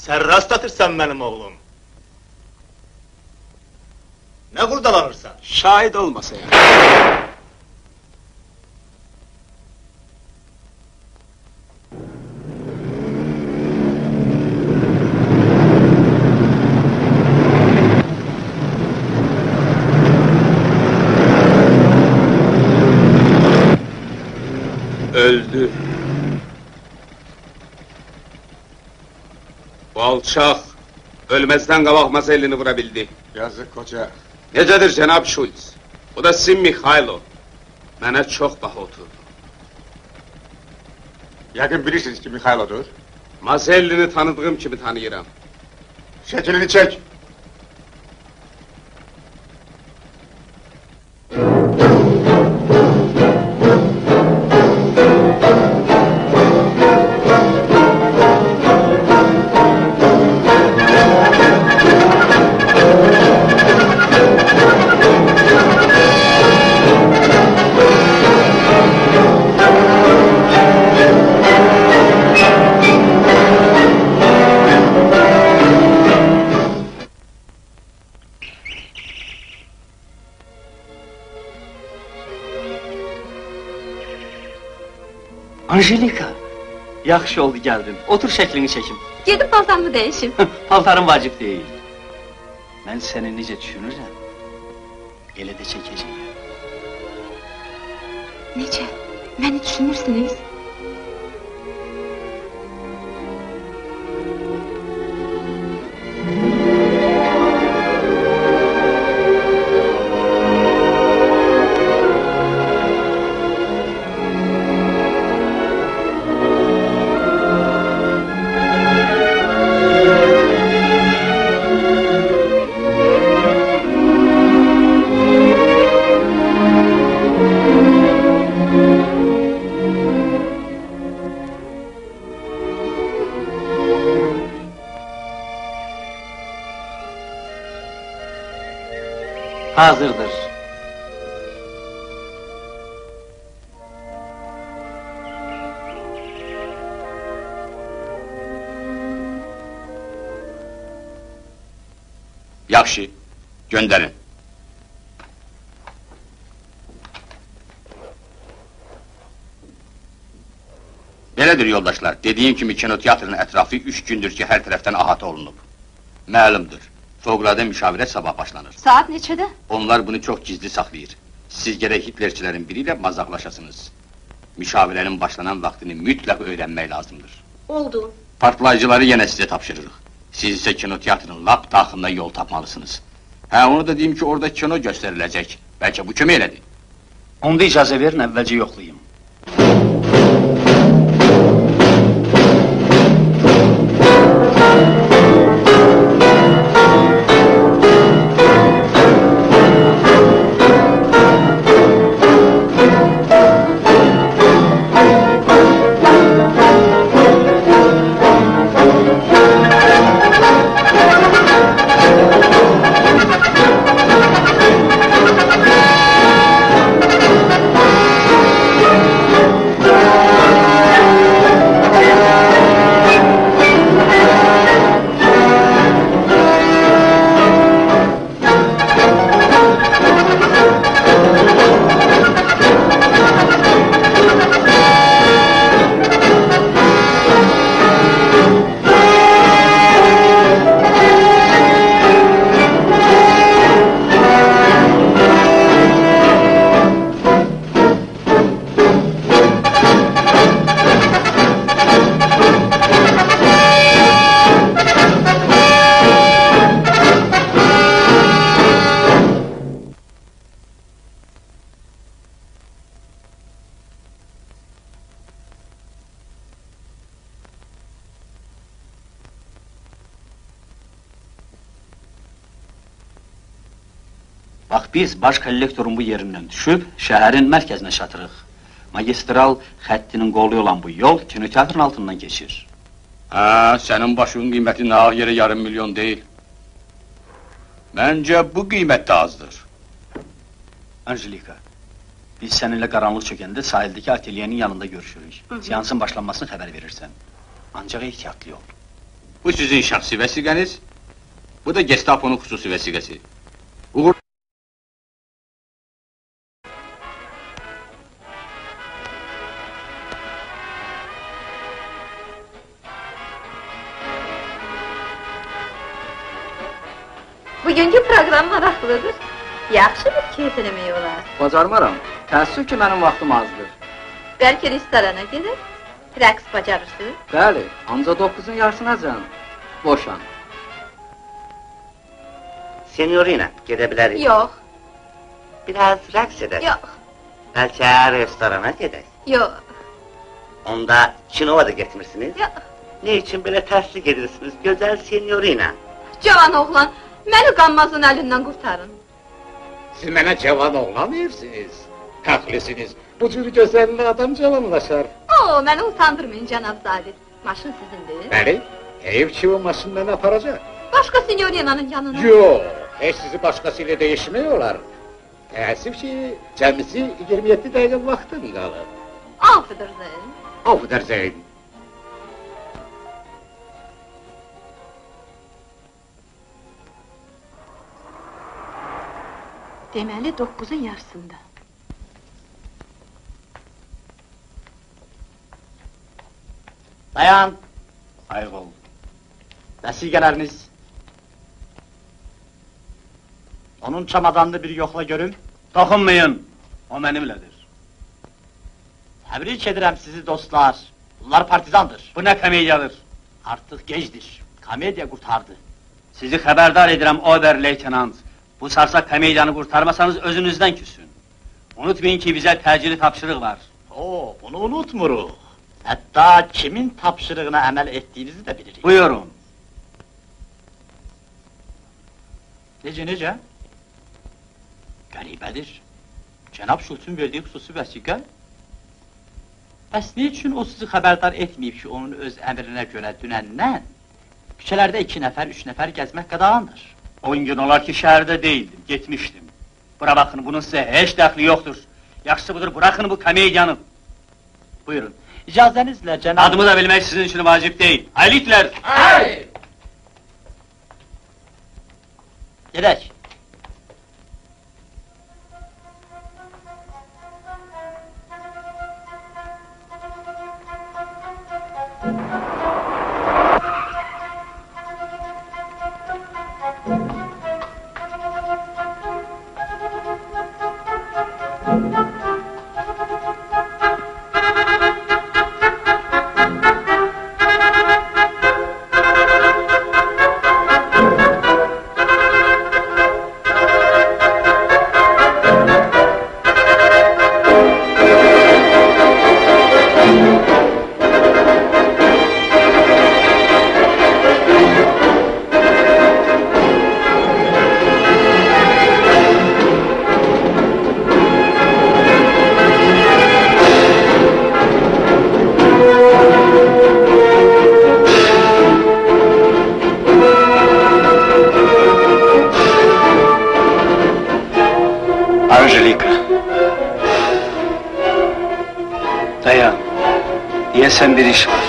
Sən rast atırsan mənim oğlum. Nə qurdalanırsan? Şahid olmasa ya. Öldü. Bu alçaq, ölməzdən qabaq Mazellini vura bildi. Yazık koca. Necədir Cənab Şults? Bu da sizin Mikhailo. Mənə çox baha oturdu. Yakın bilirsiniz ki Mikhailo'dur. Mazellini tanıdığım kimi tanıyıram. Şekilini çek. Anjelika, yaxşı oldu gəldin. Otur şəklini çəkim. Gedib paltarımı dəyişim. Paltarın vacib deyil. Mən səni necə düşünürəm, elə də çəkəcəyim. Necə? Məni düşünürsünüz? Hazırdır. Yaxşı, göndərin. Belədir yoldaşlar, dediyim kimi kinoteatrın ətrafı 3 gündür ki, hər tərəfdən ahata olunub. Məlumdur, fövqəladə müşavirət sabah başlanır. Saat neçədə? Onlar bunu çox gizli saxlayır. Siz gərək Hitlerçilərin biri ilə mazaqlaşasınız. Müşavirənin başlanan vaxtını mütləq öyrənmək lazımdır. Oldu. Partlayıcıları yenə sizə tapşırırıq. Siz isə kinoteatrın lap daxilində yol tapmalısınız. Hə, onu da deyim ki, orada kino göstəriləcək. Bəlkə bu kömək elədi. Onda icazə verin, əvvəlcə yoxlayayım. Biz baş kollektorun bu yerindən düşüb, şəhərin mərkəzinə çatırıq. Magistral xəttinin qolu olan bu yol kinoteatrın altından keçir. Hə, sənin başının qiyməti nağ yerə yarım milyon deyil. Məncə bu qiymət də azdır. Angelika, biz səninlə qaranlıq çökəndə sahildəki ateliyenin yanında görüşürük. Seansın başlanmasını xəbər verirsən. Ancaq ehtiyatlı ol. Bu sizin şəxsi vəsiqəniz, bu da Gestapo'nun xüsusi vəsiqəsi. Bugünkü proqram maraqlıdır. Yaxşı bir keyf eləmək olar. Bacarmaram. Təəssüf ki, mənim vaxtım azdır. Bəlkə restorana gedək? Rəqs bacarırsınız? Bəli, ancaq 9-un yarısınacan. Boşan. Senyorina, gedə bilərik? Yox. Biraz rəqs edək? Yox. Bəlkə restorana gedək? Yox. Onda kinova da getmirsiniz? Yox. Ne üçün belə tərslik edirsiniz, gözəl senyorina? Cavan oğlan, məni qanmazın əlindən qurtarın. Siz mənə cavan oğlan deyirsiniz. Haqlısınız. Bu cür gözəlli adam cavanlaşar. Oo, məni utandırmayın, cənab zabit. Maşın sizindir? Bəli, heyif ki o maşın məni aparacaq. Başqa senyorinanın yanına? Yox, heç sizi başqasıyla dəyişmək olar. Təəssüf ki, cəmisi 27 dəqiqə vaxtım qalır. Auf Wiedersehen. Auf Wiedersehen. Deməli 9-un yarısında. Dayan! Ayıq ol. Vəsiqələriniz. Onun çamadanını bir yoxla görüm. Toxunmayın, o mənimlədir. Təbrik edirəm sizi dostlar. Bunlar partizandır. Bu nə komediyadır? Artıq gecdir. Komediya qurtardı. Sizi xəbərdar edirəm, Ober Leytenant. Bu sarsaq komediyanı qurtarmasanız özünüzdən küsün. Unutmayın ki, bizə təcili tapşırıq var. Oo, bunu unutmuruq. Hətta kimin tapşırığına əməl etdiyinizi də bilirik. Buyurun. Necə? Qəribədir. Cənab Şulçun verdiyi xüsusi vəsiqə. Bəs ne üçün o sizi xəbərdar etməyib ki, onun öz əmrinə görə dünəndən küçələrdə 2 nəfər, 3 nəfər gəzmək qadağandır? 10 gün olar ki, şəhərdə deyildim, getmişdim. Bura baxın, bunun sizə heç dəxli yoxdur. Yaxşısı budur, bırakın bu komediyanı. Buyurun. İcazənizlə cənab... Adımı da bilmək sizin üçün vacib deyil. Hayliklər! Hay! Gedək. Deyəsən bir iş var.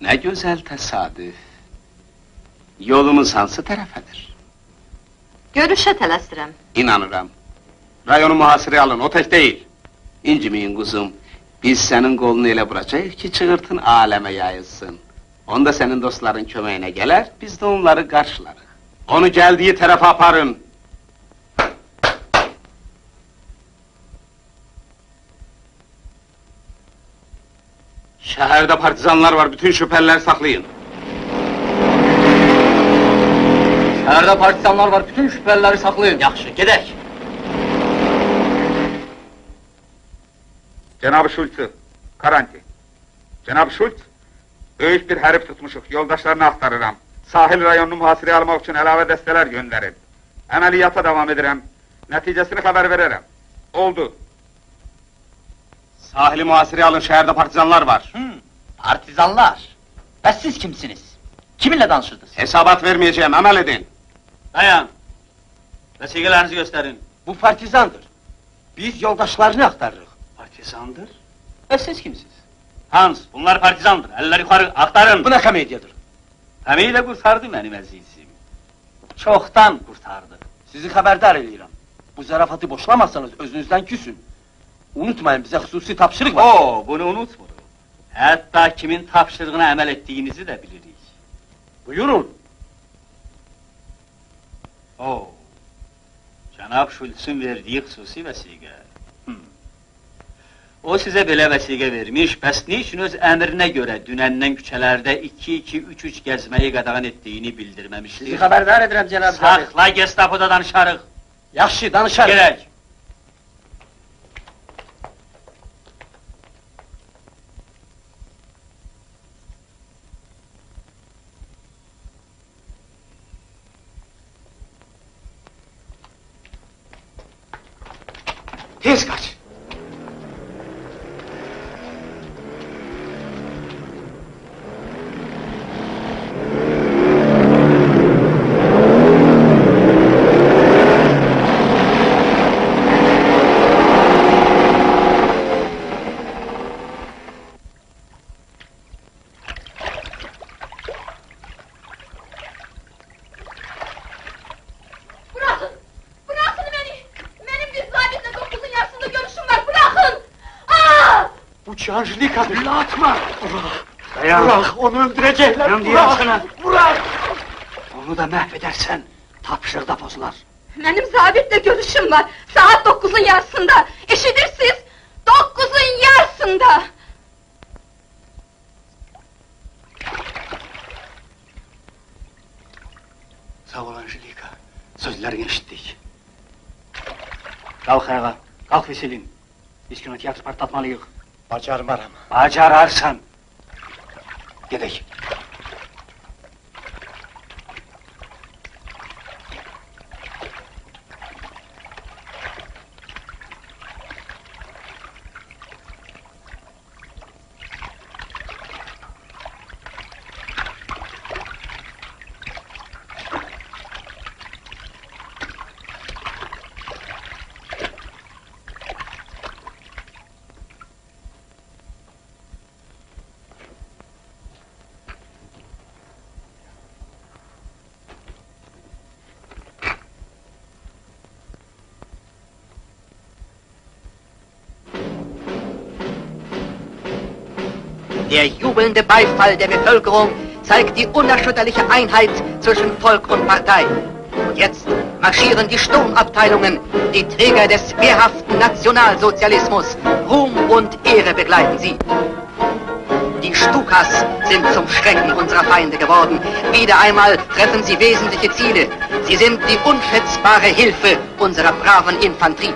Nə gözəl təsadüf. Yolumuz hansı tərəfədir? Görüşə tələsirəm. İnanıram. Rayonu mühasirəyə alın, o tək deyil. İnciməyin quzum, biz sənin qolunu elə vuracaq ki, çığırtın aləmə yayılsın. Onda sənin dostların köməyinə gələr, biz də onları qarşılarıq. Onu gəldiyi tərəfə aparın. Şəhərdə partizanlar var, bütün şübhəliləri saxlayın. Şəhərdə partizanlar var, bütün şübhəliləri saxlayın. Yaxşı, gedək. Cənab Şultsu, Karanti. Cənab Şults, böyük bir hərif tutmuşuq, yoldaşlarını axtarıram. Sahil rayonunu mühasirəyə almaq üçün əlavə dəstələr göndərin. Əməliyyata davam edirəm, nəticəsini xəbər verərəm. Oldu. Sahili mühasirəyə alın, şəhərdə partizanlar var. Partizanlar? Bəs siz kimsiniz? Kiminlə danışırdınız? Hesabat verməyəcəyəm, əməl edin. Dayan. Vəsiqələrinizi göstərin. Bu partizandır. Biz yoldaşlarını axtarırıq. Partizandır? Bəs siz kimsiniz? Hans, bunlar partizandır. Əlləri yuxarı, axtarın. Bu nə komediyadır? Həmilə qurtardı mənim əzizim. Çoxdan qurtardı. Sizi xəbərdar edirəm. Bu zarafatı boşlamazsanız özünüzdən küsün. Unutmayın, bizə xüsusi tapşırıq var. Bunu unutmuruq. Hətta kimin tapşırığına əməl etdiyinizi də bilirik. Buyurun. Cənab Şultsun verdiyi xüsusi vəsiqə. O sizə belə vəsiqə vermiş, bəs niçin öz əmrinə görə dünəndən küçələrdə 2-2-3-3 gəzməyi qadağan etdiyini bildirməmişdir? Sizi xəbərdar edirəm, cənab zabit. Saxla, Gestapoda danışarıq. Yaxşı, danışarıq. Gedək. Tez kaç. Anjelika, atma! Dayan! Bırak, onu öldürecekler! Dayan diyorum sana! Bırak! Onu da mahvedersen, tapşırıda bozular. Benim zabitle görüşüm var. Saat 9'un yarısında. Eşidirsiniz? 9'un yarısında. Sağ ol Anjelika. Sözlerini eşittik. Kalk ayağa. Kalk Veselin. Biz kinotiyatr partlatmalıyıq. Bacarmaram. Bacararsan. Gedək. Der jubelnde Beifall der Bevölkerung zeigt die unerschütterliche Einheit zwischen Volk und Partei. Und jetzt marschieren die Sturmabteilungen, die Träger des wehrhaften Nationalsozialismus. Ruhm und Ehre begleiten sie. Die Stukas sind zum Schrecken unserer Feinde geworden. Wieder einmal treffen sie wesentliche Ziele. Sie sind die unschätzbare Hilfe unserer braven Infanterie.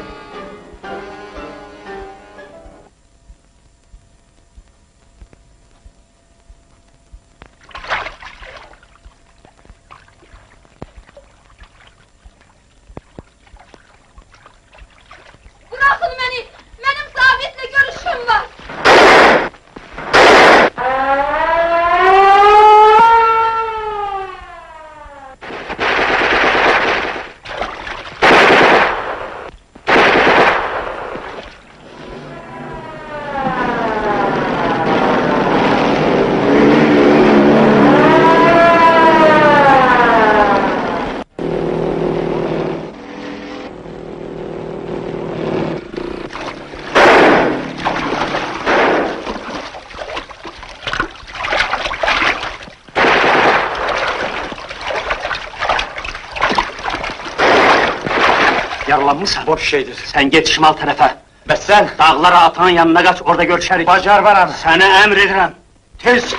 Yaralanmışsan? Boş şeydir. Sen git şimal tərəfə. Bəs sən? Dağlara atanın yanına qaç, orada görüşərik. Bacar varam. Sənə əmr edirəm. Tez!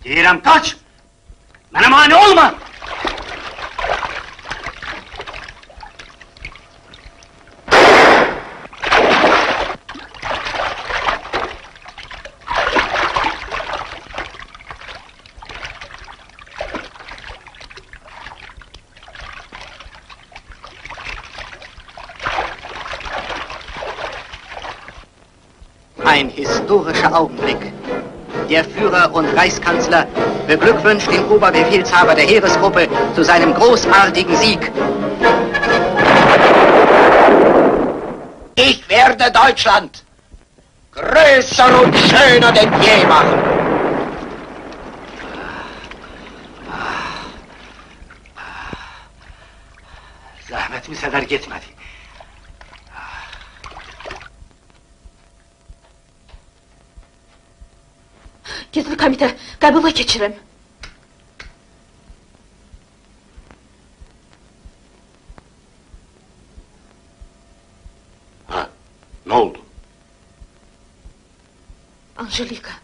Deyirəm, qaç! Mənə mani olma! Ein historischer Augenblick. Der Führer und Reichskanzler beglückwünscht den Oberbefehlshaber der Heeresgruppe zu seinem großartigen Sieg. Ich werde Deutschland größer und schöner denn je machen. Zəhmətimiz hədər getmədi. Gizli komitə, qəbula keçirim. Ha, ne oldu? Anjelika.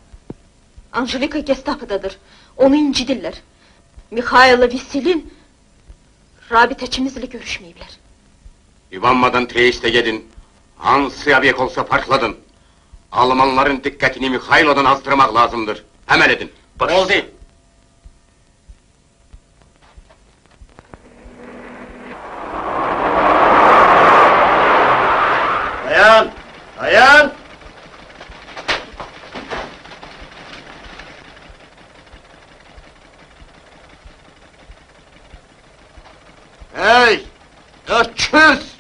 Anjelika Gestapo'dadır. Onu incidirlər. Mikhail'la Visilin rabitəçimizlə görüşməyiblər. Yuvanmadan Treist'e gedin. Hansı avyek olsa parkladın. Almanların dikkatini Mikhailo'dan azdırmak lazımdır. Hemen edin. Oldu. Dayan! Dayan! Hey! Öküz!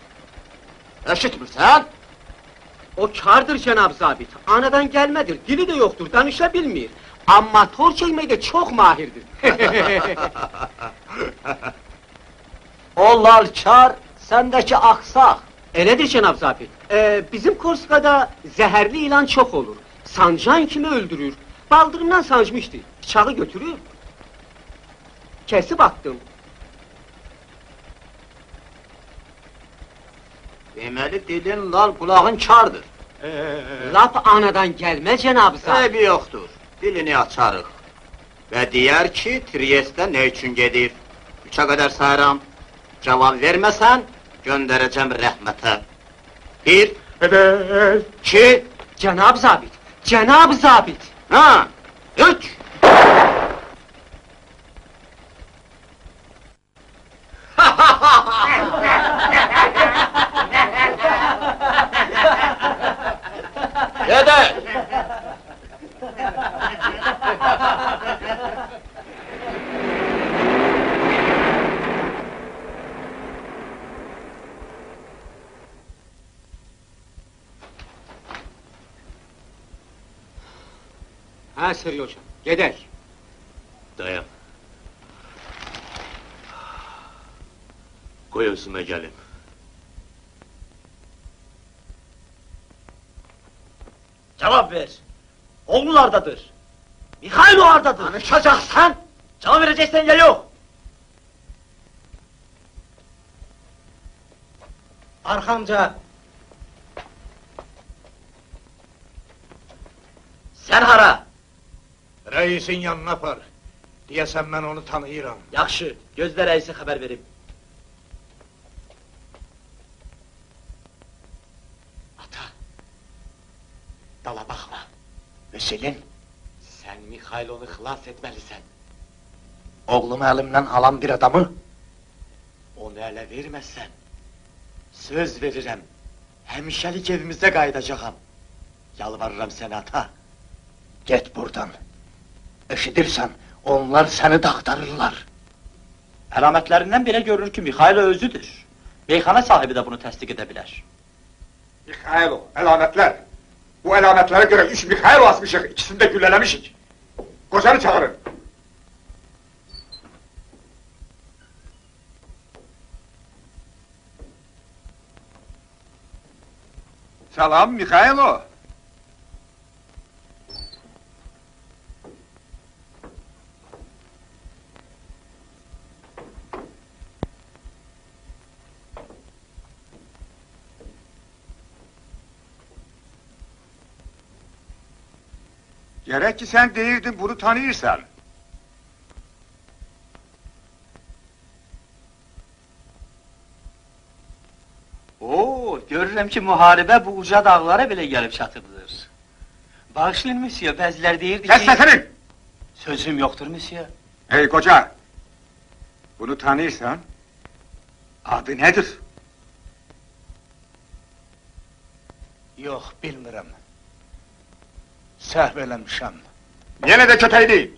Eşitmirsən? O kardır cənab zabit. Anadan gəlmədir, dili də yoxdur, danışa bilmir. Amma tor çəkməkdə çox mahirdir. O lalkar, səndəki axsaq. Elədir cənab zabit. Bizim Korskada zəhərli ilan çox olur. Sancan kimi öldürür. Baldırından sancmışdı. Bıçağı götürüb. Kesib attım. Deməli dilin lal, qulağın kardır. Lap anadan gəlmə cənab zabit. Eybi yoxdur, dilini açarıq. Və deyər ki, Triest'ə nə üçün gedir? 3'ə qədər sayıram. Cavab verməsən, göndərəcəm rəhmətə. 1, 2, cənab zabit, cənab zabit. Ha, 3. Gedək! Hə, Seryoca, gedək. Dayan. Qoy özümə gəlim. Cevap ver. Oğlun hardadır? Mikhail o hardadır? Konuşacaksan! Cevap vereceksen ya yok. Arxamca! Sen hara? Reisin yanına apar. Deyəsən mən onu tanıyıram. Yaxşı, gözlə reise haber vereyim. Dala baxma. Veselin, sən Mikhailov'u xilas etməlisən. Oğlumu əlimdən alan bir adamı, onu ələ verməzsən. Söz verirəm, həmişəlik evimizdə qayıdacağam. Yalvarıram sənə ata. Get buradan. Eşidirsən, onlar səni dağıdarırlar. Əlamətlərindən belə görünür ki, Mikhail özüdür. Meyxana sahibi də bunu təsdiq edə bilər. Mikhailov, əlamətlər. Bu əlamətlərə görə 3 Mikhailov asmışıq, ikisini də güllələmişik. Qocanı çağırın. Salam, Mikhailov. Gerek ki sen deyirdin bunu tanıyırsan. Oo, görürəm ki, müharibə bu uca dağlara belə gəlib çatıbdır. Bağışlayın, müsyo, bəzilər deyirdi ki... Kes sesini! Sözüm yoxdur, müsyo. Hey koca! Bunu tanıyırsan, adı nedir? Yox, bilmirəm. Səhv eləmişəm. Yine de kötü değil.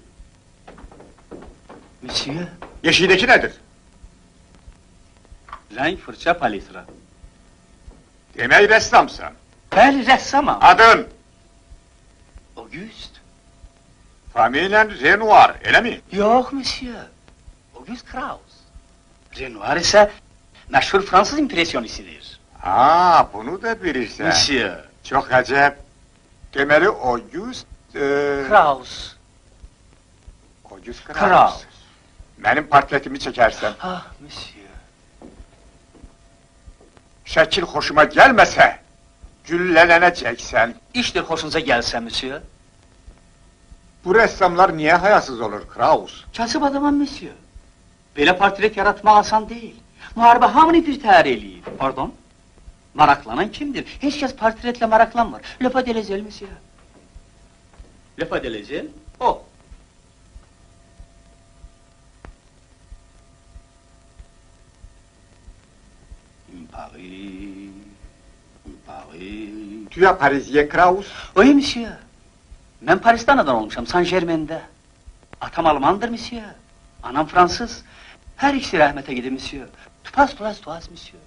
Müsyo? Yeşildeki nedir? Rəng fırça palitra. Demək ressamsan. Bəli, rəssamam. Adın? Auguste. Familyen Renoir, öyle mi? Yox, müsyo. Auguste Kraus. Renoir isə məşhur Fransız impresyonistidir. Ha, bunu da bilirsən. Müsyo. Çok acayip. Demeli Auguste... Kraus. Auguste Kraus. Kraus. Benim portretimi çekersen. Ah, müsyo. Şəkil hoşuma gelmese, güllələnəcəksən. İşdir xoşunuza gəlsə, müsyo. Bu ressamlar niye hayasız olur, Kraus? Kasıb adamam, müsyo. Belə portret yaratmaq asan deyil. Müharibə hamını bir təhər eləyir. Pardon? Maraklanan kimdir? Heç kəs portretle maraklanmır. Le pas de lezel, müsyo. Le pas de lezel? O. Paris... Tu es parisien, Kraus? Oui, monsieur. Mən Paris'te anadan olmuşam, Saint-Germain'de. Atam Almandır, monsieur. Anam Fransız. Her ikisi rəhmətə gedir, monsieur. Tupas, monsieur.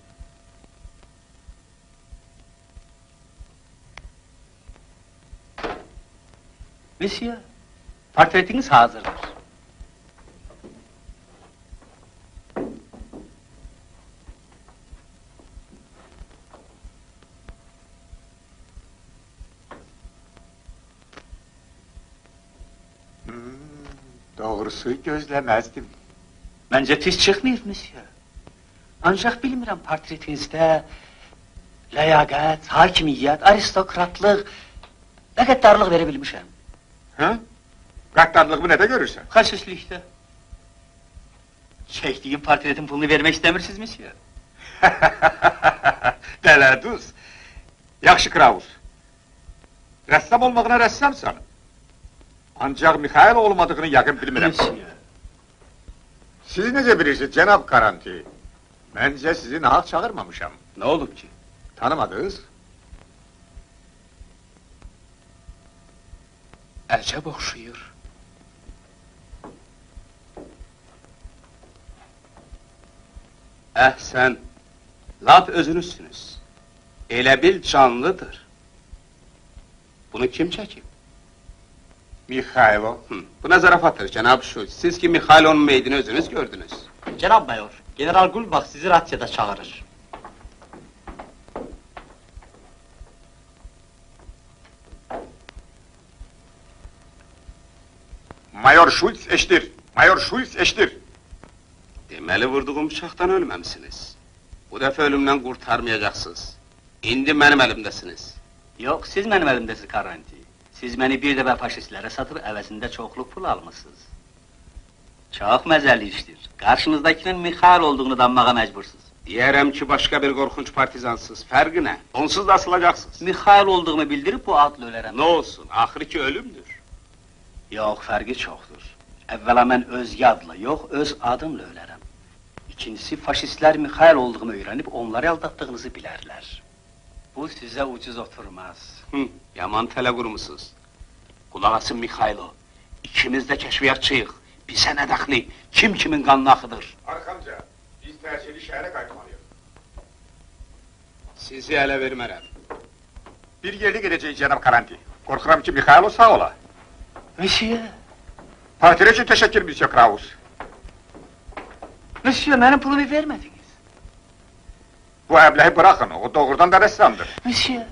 Monsieur, portretiniz hazırdır. Doğrusu gözlemezdim. Məncə pis çıxmayıb, monsieur. Ancaq bilmirəm, portretinizdə ləyaqət, hakimiyyət, aristokratlıq və qəddarlıq verə bilmişəm. Ha? Qəddarlığımı nədə görürsən? Xəsislikdə. Çəkdiyim portretin pulunu vermək istəmirsiniz, monsieur? Dələduz. Yaxşı, Kraus. Rəssam olmağına rəssamsan. Ancaq Mikhail olmadığını yəqin bilmirəm. Monsieur. Siz necə bilirsiniz, cənab Karanti? Məncə sizi nahaq çağırmamışam. Nə olub ki? Tanımadınız? Əcəb oxşuyur. Əhsən, lap özünüzsünüz. Elə bil canlıdır. Bunu kim çəkib? Mikhailo. Bu nə zarafatdır, cənab Şulz. Siz ki, Mikhailonun meydini özünüz gördünüz. Cənab mayor, General Gulbach sizi rasyada çağırır. Mayor Schulz eşdir. Mayor Schulz eşdir. Deməli, vurduğum bıçaqdan ölməmsiniz. Bu dəfə ölümdən qurtarmayacaqsınız. İndi mənim əlimdəsiniz. Yox, siz mənim əlimdəsiniz, Karanti. Siz məni bir dəfə faşistlərə satıb əvəzində çoxlu pul almışsınız. Çox məzəli işdir. Qarşınızdakının Mikhail olduğunu danmağa məcbursunuz. Deyərəm ki, başqa bir qorxunç partizansız. Fərqi nə? Onsuz da asılacaqsınız. Mikhail olduğumu bildirib bu adla ölərəm. Nə olsun, axırı ki ölümdür. Yox, fərqi çoxdur. Əvvəla mən öz yadla, yox, öz adımla ölərəm. İkincisi, faşistlər Mikhail olduğumu öyrənib onları aldatdığınızı bilərlər. Bu sizə ucuz oturmaz. Yaman tələ qurmusunuz. Qulaq asın Mikhailo. İkimiz də kəşfiyyatçıyıq. Bizə nə dəxli? Kim kimin qanını axıdır? Arxamca, biz təhsili şəhərə qayıtmalıyıq. Sizi ələ vermərəm. Bir yerli gedəcək cənab Karanti. Qorxuram ki, Mikhailo sağ ola. Monsieur. Portre üçün təşəkkür, Monsieur Kraus. Monsieur, mənim pulumu vermədiniz. Bu əbləhi bırakın, o doğrudan da rəssamdır. Monsieur.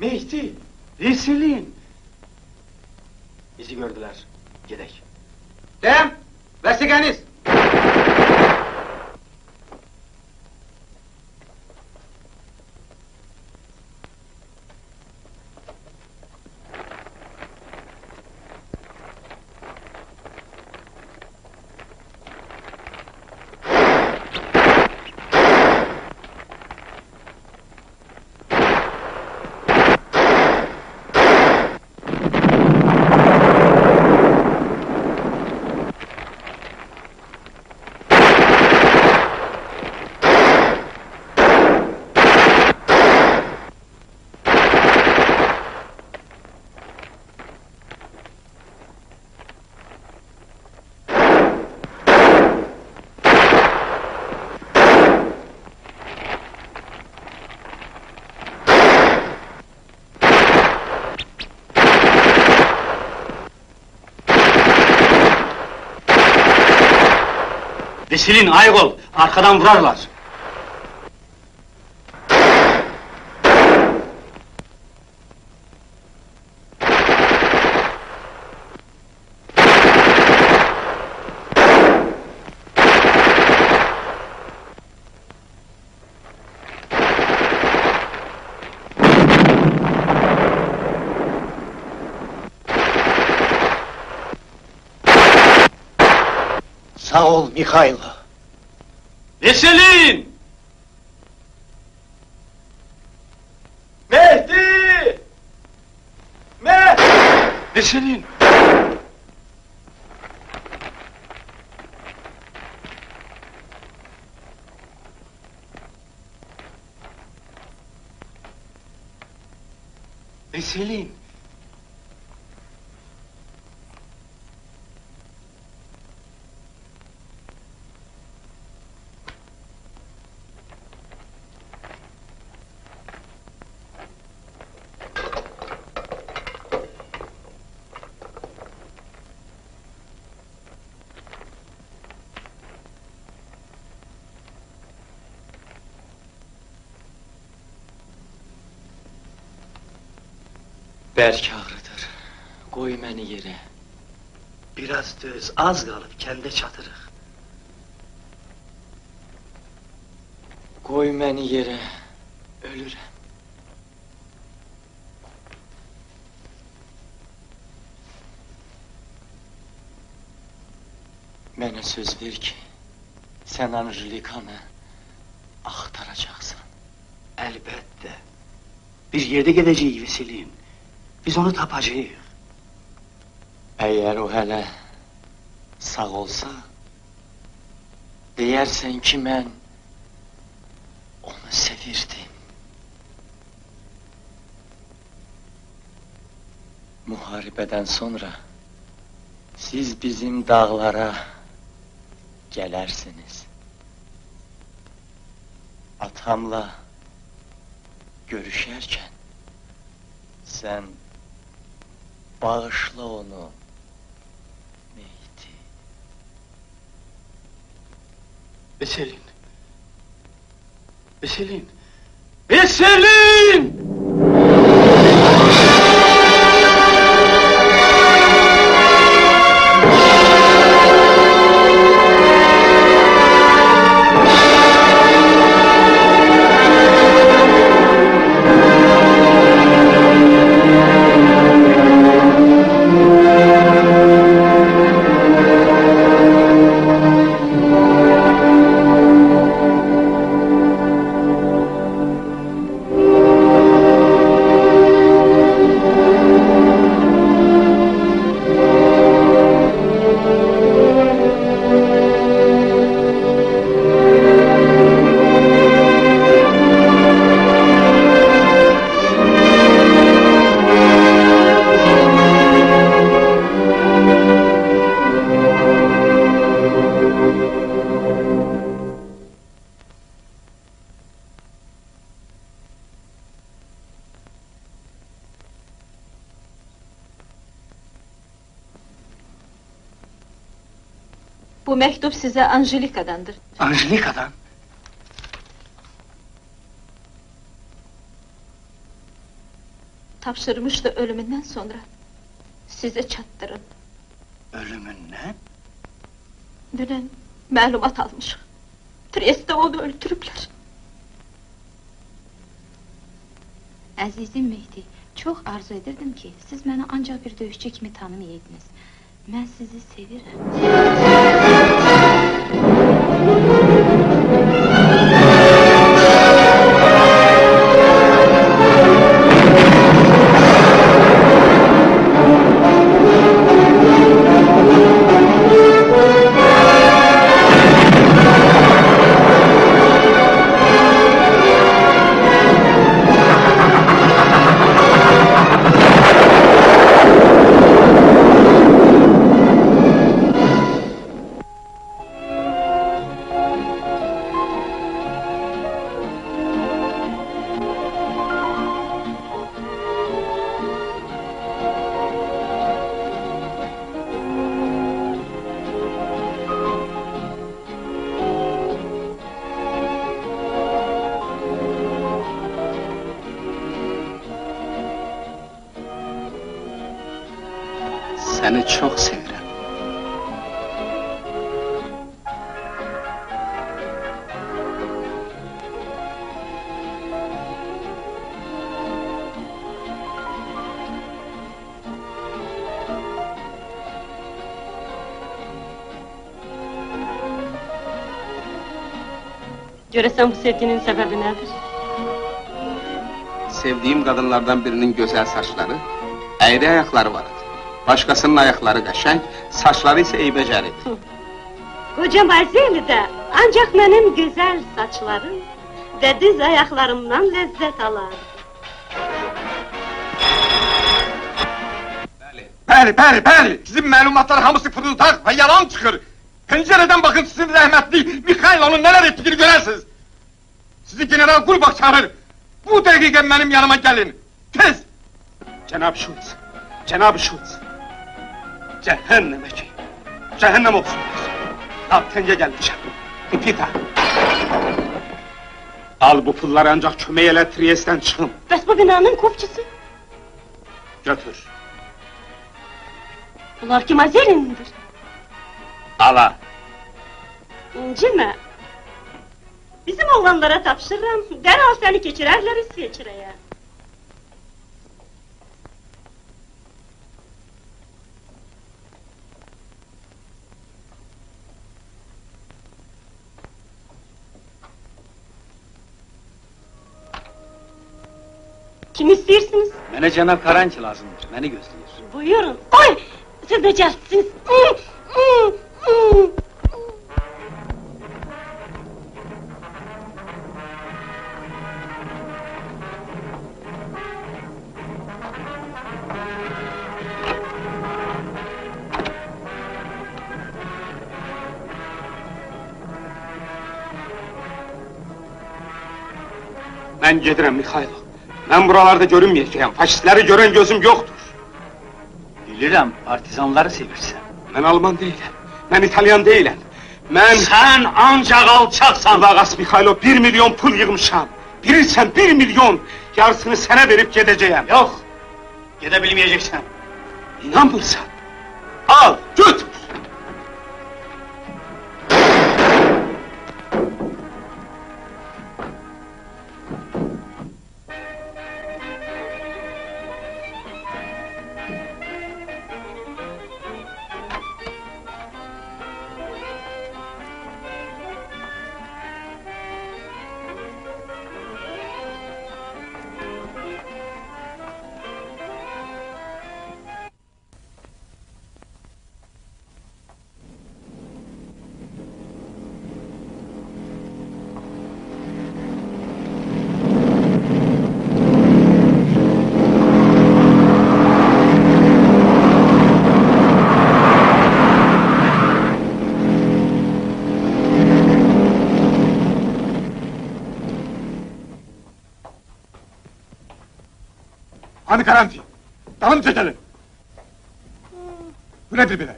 Mehdi, Veselin. Bizi gördüler. Gidek. Dem, vesikeniz. Veselin, ayık ol. Arkadan vurarlar. Sağ ol Mikhailo. Veselin! Mehdi! Veselin! Veselin! Bərk ağrıdır. Qoy məni yerə. Biraz döz, az qalıb, kəndə çatırıq. Qoy məni yerə. Ölürəm. Mənə söz ver ki, sən Anjelikanı axtaracaqsan. Əlbəttə. Bir yerdə gedəcəyik Veselin. Biz onu tapacağıq. Əgər o hələ sağ olsa, deyərsən ki, mən onu sevirdim. Müharibədən sonra siz bizim dağlara gələrsiniz. Atamla görüşərkən sən bağışla onu, Mehdi. Veselin! Veselin! Veselin! Bu mektup size Angelika'dandır. Angelika'dan? Tapşırmışdı ölümünden sonra. Size çatdırın. Ölümündən? Dünən məlumat almışıq. Triest'te onu öldürüblər. Əzizim Mehdi, çox arzu edirdim ki, siz məni ancaq bir döyüşçü kimi tanımayaydınız. Mən sizi sevirəm. Səni çox sevirəm. Görəsən bu sevginin səbəbi nədir? Sevdiyim qadınlardan birinin gözəl saçları, əyri ayaqları var. Başqasının ayaqları qəşəng, saçları isə eybəcəridir. Qoca Mazeli də ancaq mənim gözəl saçlarım və düz ayaqlarımdan ləzzət alar. Bəli, sizin məlumatlar hamısı fırıldaq və yalan çıxır. Pəncərədən baxın sizin rəhmətli Mikhailonun nələr etdiyini görərsiniz. Sizi General Qulbaq çağırır. Bu dəqiqə mənim yanıma gəlin. Tez! Cənab Şulz. Cəhənnəmə ki. Cəhənnəm olsun. Labtəncə gəlmişəm. Pipita. Al bu pulları ancaq kömək elə Triest'dən çıxım. Bəs bu binanın kopçusu? Götür. Bunlar ki Mazeli'nindir. Ala. İncimə. Bizim oğlanlara tapşırıram, dərhal səni keçirərlər İsveçrəyə. Kim istiyorsunuz? Mənə cənab Karanki lazımdır, məni gözləyir. Buyurun. Oy! Siz də gəlsiniz. Mən gedirəm Mikhailo. Mən buralarda görünməyəcəyəm. Faşistləri görən gözüm yoxdur. Bilirəm, partizanları sevirsən. Mən Alman deyiləm. Mən İtalyan deyiləm. Sən ancaq alçaqsan. Qulaq Mikhailo, 1 milyon pul yığmışam. Bilirsən 1 milyon. Yarısını sənə verib gedəcəyəm. Yox, gedə bilməyəcəksən. İnanmırsan. Al, götür. Hani Karanti? Dalımca gelin. Bu nedir böyle?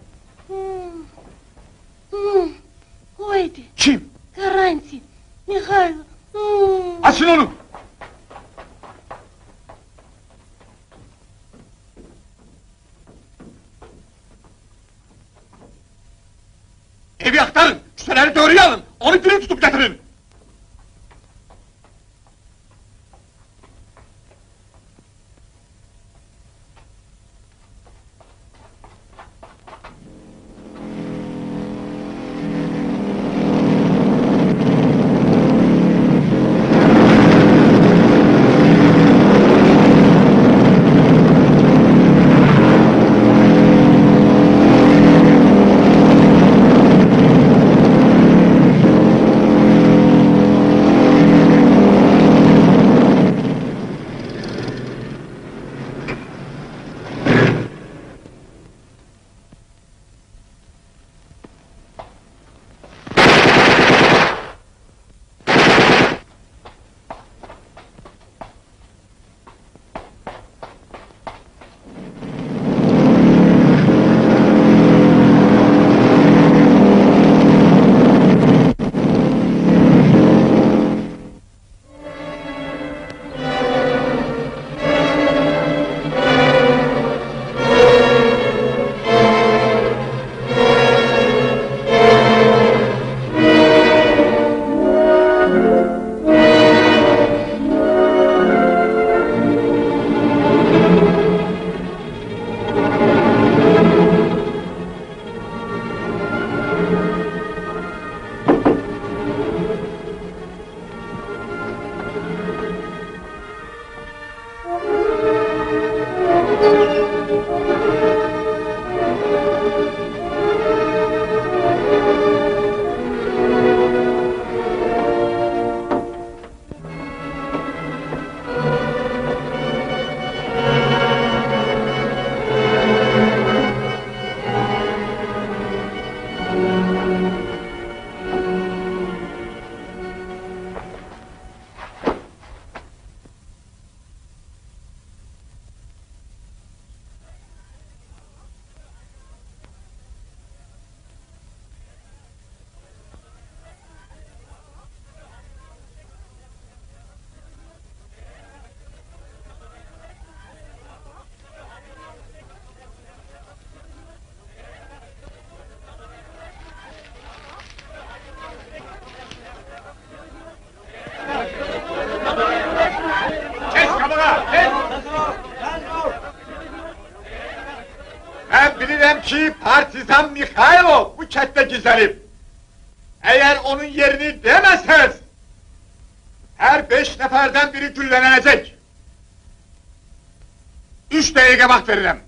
Oydu. Kim? Karanti. Mikhailo. Açın onu! Ben bilirim ki Partizan Mikhailov bu kənddə gizlənib. Eğer onun yerini demezseniz, her 5 neferden biri güllənəcək. 3 dəqiqə vaxt verirəm.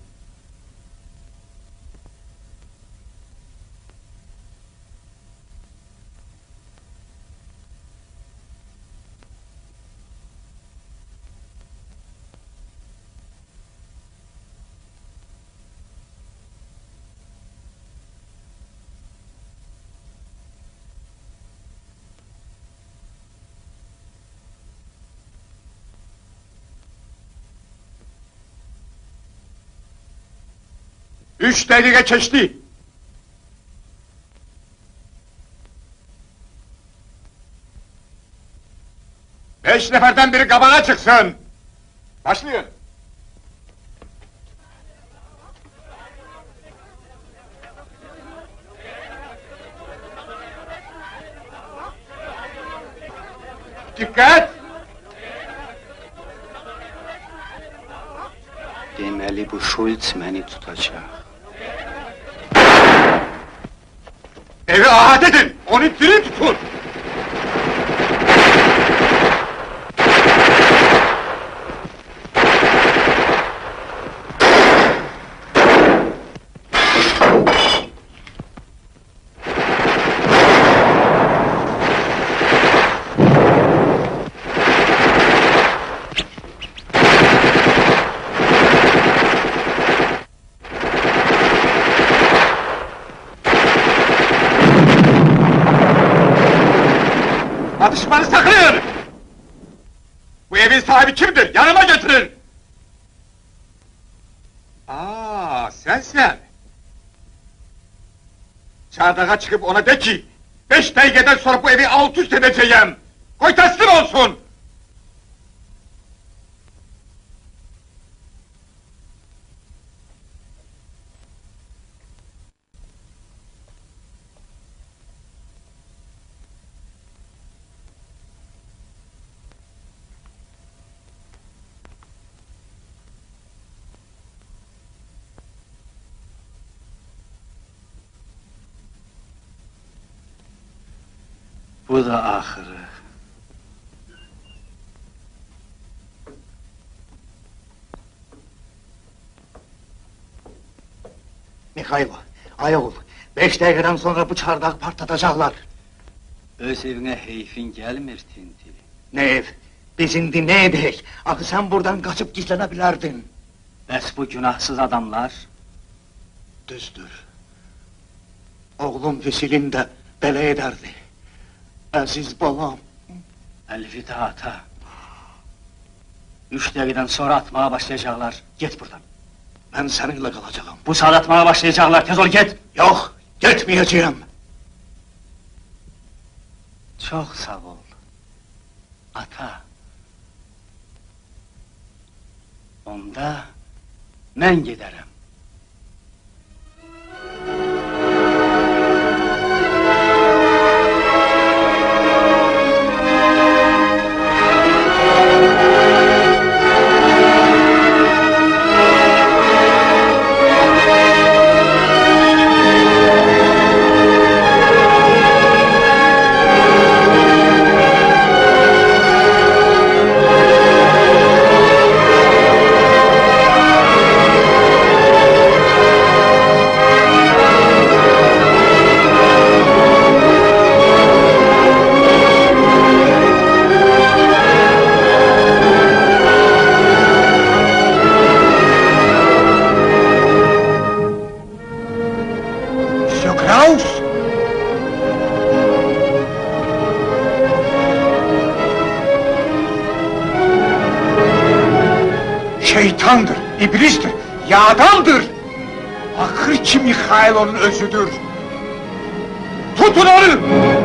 Üç dakika geçti. Beş neferden biri kabana çıksın. Başlayın. Dikkat! Deməli bu Şults məni tutacaq. Evi ahad edin, onu diri tutun! Atışmanı saklayın! Bu evin sahibi kimdir? Yanıma getirin! Sensin! Çardağa çıkıp ona de ki, 5 dakikadan sonra bu evi alt üst edeceğim! Koy teslim olsun! Bu da ahırı. Mikhailo, ayol, 5 dakikadan sonra bu çardağı partlatacaklar. Öz evine heyfin gelmir Tinti. Ne ev? Biz indi ne edek? Akı sen buradan kaçıp gizlenebilirdin. Bəs bu günahsız adamlar? Düzdür. Oğlum Vesilin de belə ederdi. Aziz balam. Elvida ata. 3 dakikadan sonra atmaya başlayacaklar. Git buradan. Ben seninle kalacağım. Bu saat atmaya başlayacaklar. Tez ol git. Yok, gitmeyeceğim. Çok sağ ol. Ata. Onda ben giderim. şeytandır, iblistir, yağdandır. Axır ki Mikhail onun özüdür. Tutun onu!